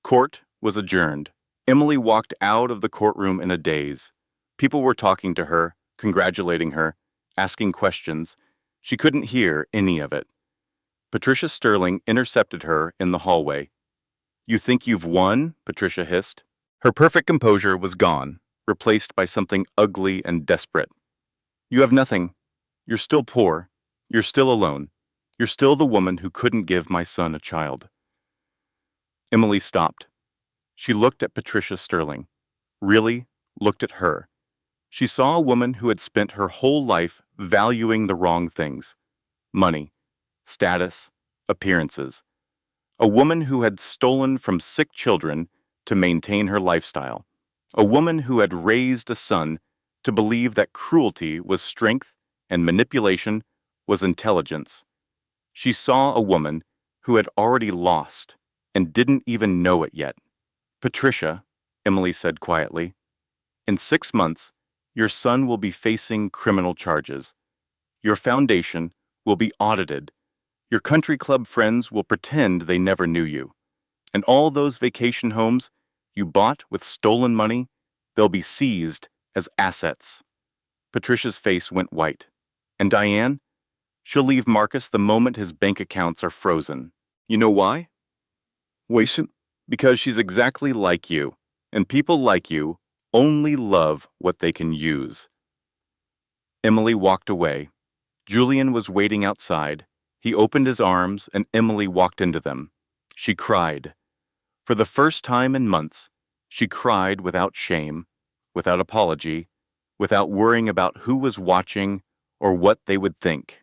Court was adjourned. Emily walked out of the courtroom in a daze. People were talking to her, congratulating her, asking questions. She couldn't hear any of it. Patricia Sterling intercepted her in the hallway. You think you've won? Patricia hissed. Her perfect composure was gone, replaced by something ugly and desperate. You have nothing. You're still poor. You're still alone. You're still the woman who couldn't give my son a child. Emily stopped. She looked at Patricia Sterling. Really looked at her. She saw a woman who had spent her whole life valuing the wrong things. Money, status, appearances. A woman who had stolen from sick children to maintain her lifestyle. A woman who had raised a son to believe that cruelty was strength and manipulation was intelligence. She saw a woman who had already lost and didn't even know it yet. Patricia, Emily said quietly, in 6 months, your son will be facing criminal charges. Your foundation will be audited. Your country club friends will pretend they never knew you. And all those vacation homes you bought with stolen money, they'll be seized as assets. Patricia's face went white. And Diane? She'll leave Marcus the moment his bank accounts are frozen. You know why? Because she's exactly like you, and people like you only love what they can use. Emily walked away. Julian was waiting outside. He opened his arms, and Emily walked into them. She cried. For the first time in months, she cried without shame, without apology, without worrying about who was watching or what they would think.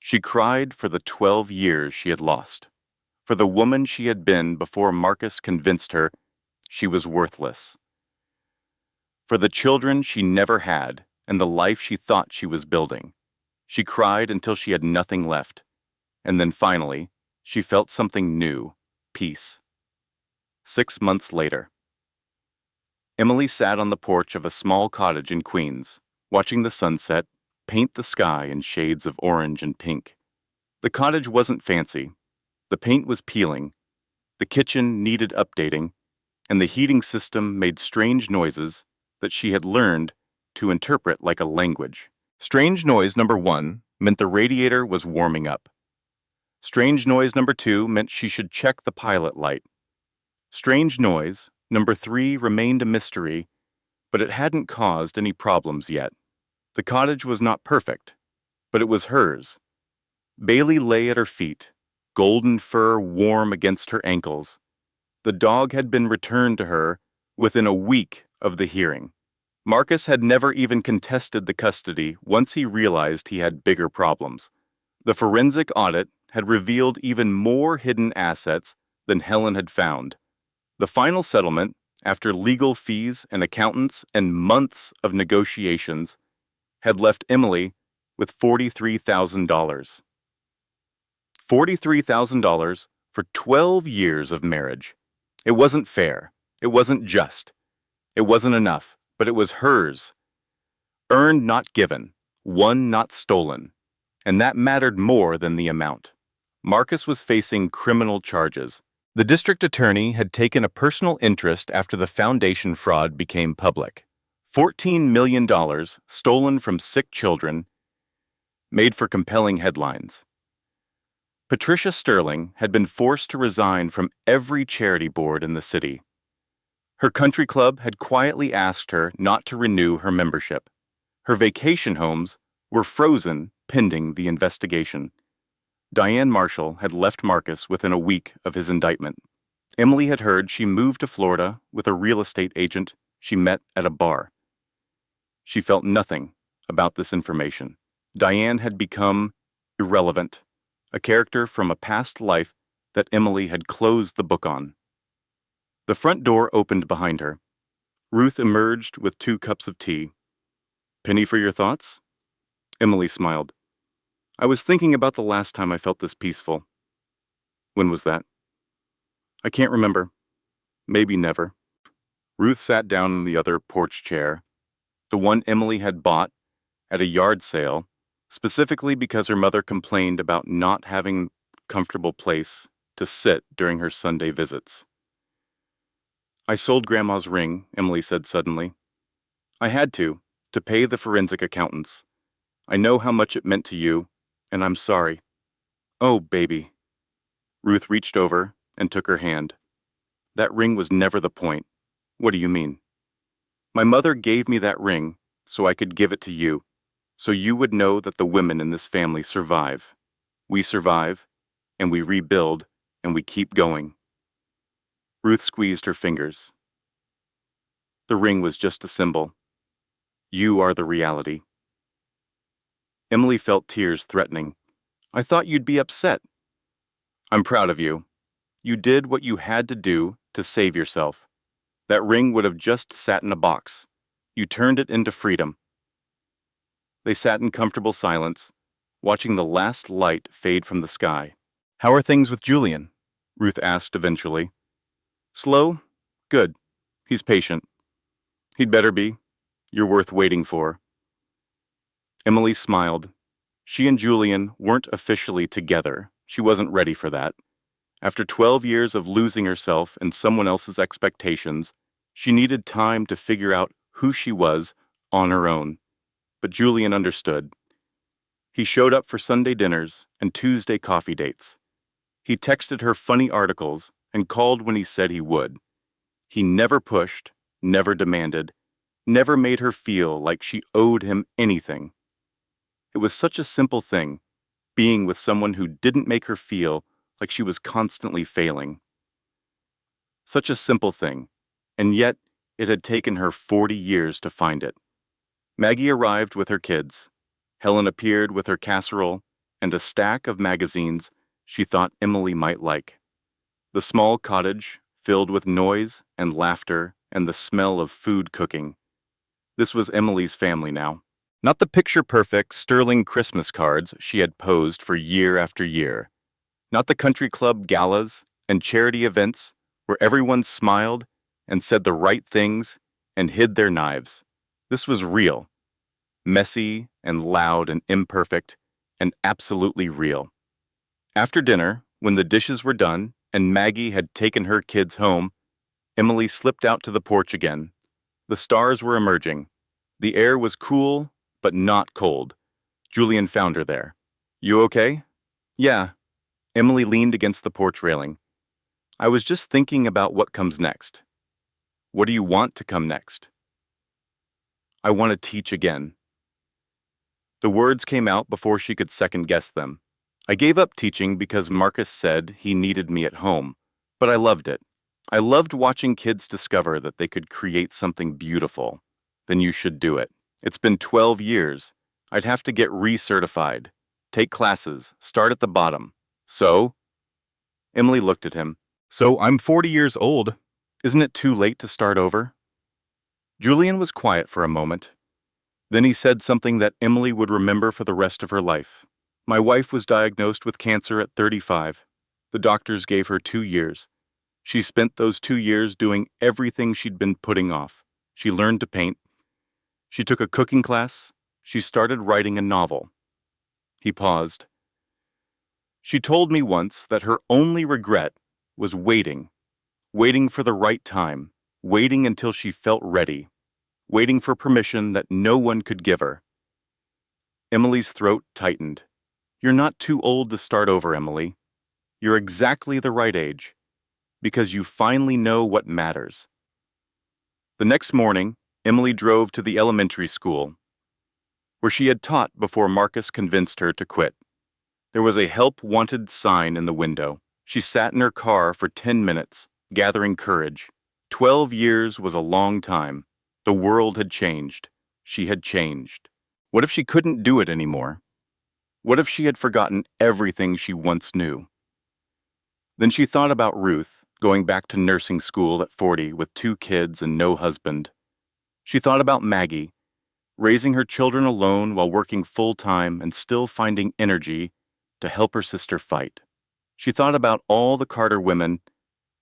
She cried for the 12 years she had lost, for the woman she had been before Marcus convinced her she was worthless, for the children she never had and the life she thought she was building. She cried until she had nothing left, and then finally, she felt something new, peace. 6 months later. Emily sat on the porch of a small cottage in Queens, watching the sunset paint the sky in shades of orange and pink. The cottage wasn't fancy. The paint was peeling. The kitchen needed updating, and the heating system made strange noises that she had learned to interpret like a language. Strange noise number 1 meant the radiator was warming up. Strange noise number 2 meant she should check the pilot light. Strange noise number 3 remained a mystery, but it hadn't caused any problems yet. The cottage was not perfect, but it was hers. Bailey lay at her feet, golden fur warm against her ankles. The dog had been returned to her within a week of the hearing. Marcus had never even contested the custody once he realized he had bigger problems. The forensic audit had revealed even more hidden assets than Helen had found. The final settlement, after legal fees and accountants and months of negotiations, had left Emily with $43,000. $43,000 for 12 years of marriage. It wasn't fair. It wasn't just. It wasn't enough, but it was hers. Earned, not given. Won, not stolen. And that mattered more than the amount. Marcus was facing criminal charges. The district attorney had taken a personal interest after the foundation fraud became public. $14 million stolen from sick children made for compelling headlines. Patricia Sterling had been forced to resign from every charity board in the city. Her country club had quietly asked her not to renew her membership. Her vacation homes were frozen pending the investigation. Diane Marshall had left Marcus within a week of his indictment. Emily had heard she moved to Florida with a real estate agent she met at a bar. She felt nothing about this information. Diane had become irrelevant, a character from a past life that Emily had closed the book on. The front door opened behind her. Ruth emerged with 2 cups of tea. "Penny for your thoughts?" Emily smiled. "I was thinking about the last time I felt this peaceful." "When was that?" "I can't remember. Maybe never." Ruth sat down in the other porch chair, the one Emily had bought at a yard sale, specifically because her mother complained about not having a comfortable place to sit during her Sunday visits. "I sold Grandma's ring," Emily said suddenly. "I had to pay the forensic accountants. I know how much it meant to you, and I'm sorry." "Oh, baby." Ruth reached over and took her hand. "That ring was never the point." "What do you mean?" "My mother gave me that ring so I could give it to you, so you would know that the women in this family survive. We survive, and we rebuild, and we keep going." Ruth squeezed her fingers. "The ring was just a symbol. You are the reality." Emily felt tears threatening. "I thought you'd be upset." "I'm proud of you. You did what you had to do to save yourself. That ring would have just sat in a box. You turned it into freedom." They sat in comfortable silence, watching the last light fade from the sky. "How are things with Julian?" Ruth asked eventually. "Slow? Good. He's patient." "He'd better be. You're worth waiting for." Emily smiled. She and Julian weren't officially together. She wasn't ready for that. After 12 years of losing herself in someone else's expectations, she needed time to figure out who she was on her own. But Julian understood. He showed up for Sunday dinners and Tuesday coffee dates. He texted her funny articles and called when he said he would. He never pushed, never demanded, never made her feel like she owed him anything. It was such a simple thing, being with someone who didn't make her feel like she was constantly failing. Such a simple thing, and yet it had taken her 40 years to find it. Maggie arrived with her kids. Helen appeared with her casserole and a stack of magazines she thought Emily might like. The small cottage filled with noise and laughter and the smell of food cooking. This was Emily's family now. Not the picture-perfect, sterling Christmas cards she had posed for year after year. Not the country club galas and charity events where everyone smiled and said the right things and hid their knives. This was real. Messy and loud and imperfect, and absolutely real. After dinner, when the dishes were done and Maggie had taken her kids home, Emily slipped out to the porch again. The stars were emerging. The air was cool, but not cold. Julian found her there. "You okay?" "Yeah." Emily leaned against the porch railing. "I was just thinking about what comes next." "What do you want to come next?" "I want to teach again." The words came out before she could second-guess them. "I gave up teaching because Marcus said he needed me at home, but I loved it. I loved watching kids discover that they could create something beautiful. Then you should do it. It's been 12 years. I'd have to get recertified, take classes, start at the bottom. So?" Emily looked at him. "So I'm 40 years old. Isn't it too late to start over? Julian was quiet for a moment. Then he said something that Emily would remember for the rest of her life. My wife was diagnosed with cancer at 35. The doctors gave her 2 years. She spent those 2 years doing everything she'd been putting off. She learned to paint. She took a cooking class. She started writing a novel. He paused. She told me once that her only regret was waiting for the right time, waiting until she felt ready, waiting for permission that no one could give her. Emily's throat tightened. You're not too old to start over, Emily. You're exactly the right age, because you finally know what matters. The next morning, Emily drove to the elementary school, where she had taught before Marcus convinced her to quit. There was a help wanted sign in the window. She sat in her car for 10 minutes, gathering courage. 12 years was a long time. The world had changed. She had changed. What if she couldn't do it anymore? What if she had forgotten everything she once knew? Then she thought about Ruth, going back to nursing school at 40 with 2 kids and no husband. She thought about Maggie, raising her children alone while working full-time and still finding energy to help her sister fight. She thought about all the Carter women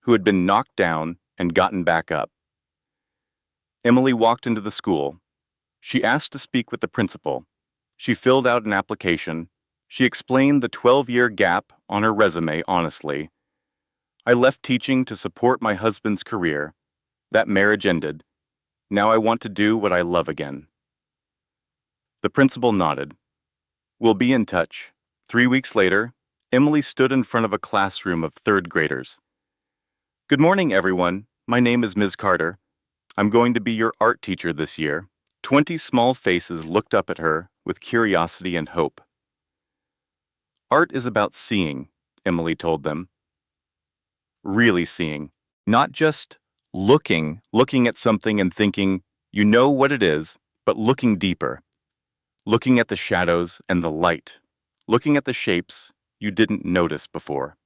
who had been knocked down and gotten back up. Emily walked into the school. She asked to speak with the principal. She filled out an application. She explained the 12-year gap on her resume honestly. I left teaching to support my husband's career. That marriage ended. Now I want to do what I love again. The principal nodded. We'll be in touch. 3 weeks later, Emily stood in front of a classroom of 3rd graders. Good morning, everyone. My name is Ms. Carter. I'm going to be your art teacher this year. 20 small faces looked up at her with curiosity and hope. Art is about seeing, Emily told them. Really seeing, not just looking at something and thinking, you know what it is, but looking deeper. Looking at the shadows and the light. Looking at the shapes you didn't notice before.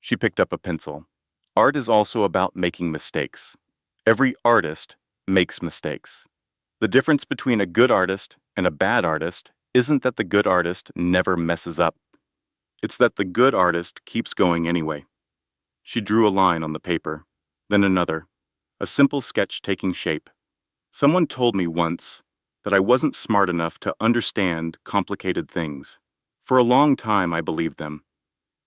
She picked up a pencil. Art is also about making mistakes. Every artist makes mistakes. The difference between a good artist and a bad artist isn't that the good artist never messes up. It's that the good artist keeps going anyway. She drew a line on the paper, then another, a simple sketch taking shape. Someone told me once that I wasn't smart enough to understand complicated things. For a long time, I believed them.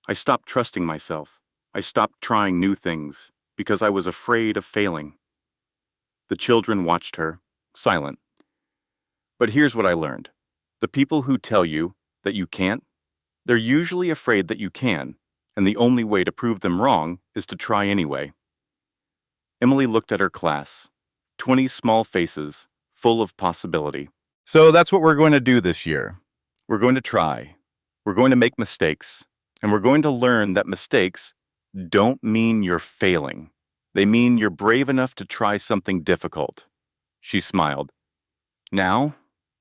I stopped trusting myself. I stopped trying new things because I was afraid of failing. The children watched her, silent. But here's what I learned. The people who tell you that you can't, they're usually afraid that you can, and the only way to prove them wrong is to try anyway. Emily looked at her class. 20 small faces, full of possibility. So that's what we're going to do this year. We're going to try. We're going to make mistakes. And we're going to learn that mistakes don't mean you're failing. They mean you're brave enough to try something difficult. She smiled. Now,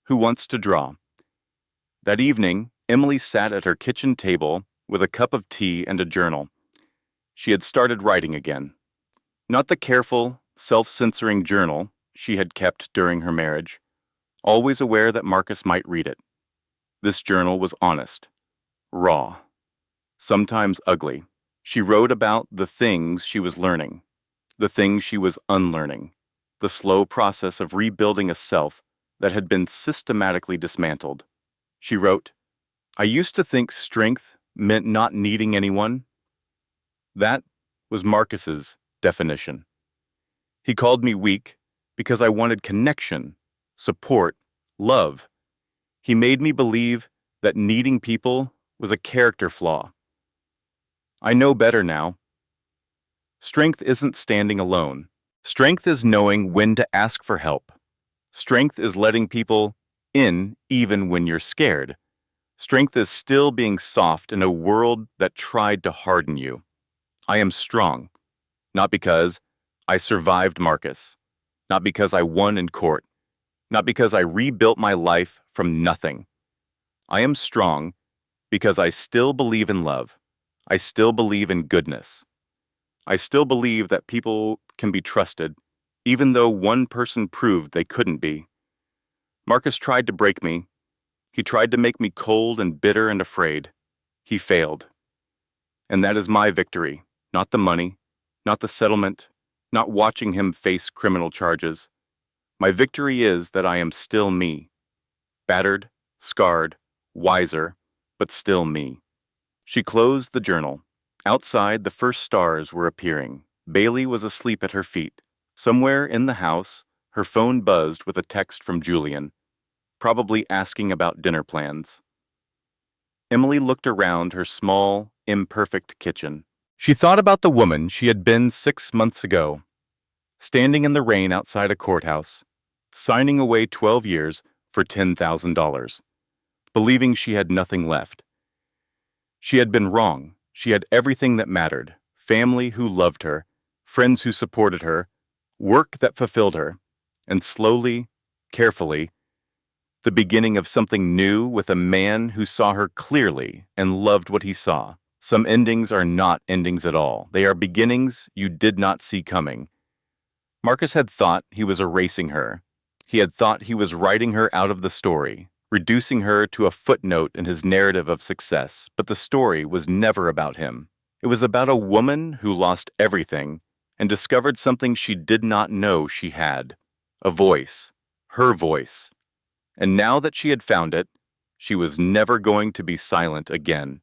who wants to draw? That evening, Emily sat at her kitchen table with a cup of tea and a journal. She had started writing again. Not the careful, self-censoring journal she had kept during her marriage, always aware that Marcus might read it. This journal was honest, raw, sometimes ugly. She wrote about the things she was learning, the things she was unlearning, the slow process of rebuilding a self that had been systematically dismantled. She wrote, I used to think strength meant not needing anyone. That was Marcus's definition. He called me weak because I wanted connection, support, love. He made me believe that needing people was a character flaw. I know better now. Strength isn't standing alone. Strength is knowing when to ask for help. Strength is letting people in even when you're scared. Strength is still being soft in a world that tried to harden you. I am strong, not because I survived Marcus, not because I won in court, not because I rebuilt my life from nothing. I am strong because I still believe in love. I still believe in goodness. I still believe that people can be trusted, even though one person proved they couldn't be. Marcus tried to break me. He tried to make me cold and bitter and afraid. He failed. And that is my victory, not the money, not the settlement, not watching him face criminal charges. My victory is that I am still me. Battered, scarred, wiser, but still me. She closed the journal. Outside, the first stars were appearing. Bailey was asleep at her feet. Somewhere in the house, her phone buzzed with a text from Julian, probably asking about dinner plans. Emily looked around her small, imperfect kitchen. She thought about the woman she had been 6 months ago, standing in the rain outside a courthouse, signing away 12 years for $10,000, believing she had nothing left. She had been wrong. She had everything that mattered: family who loved her, friends who supported her, work that fulfilled her, and slowly, carefully, the beginning of something new with a man who saw her clearly and loved what he saw. Some endings are not endings at all. They are beginnings you did not see coming. Marcus had thought he was erasing her. He had thought he was writing her out of the story, reducing her to a footnote in his narrative of success, but the story was never about him. It was about a woman who lost everything and discovered something she did not know she had: a voice, her voice. And now that she had found it, she was never going to be silent again.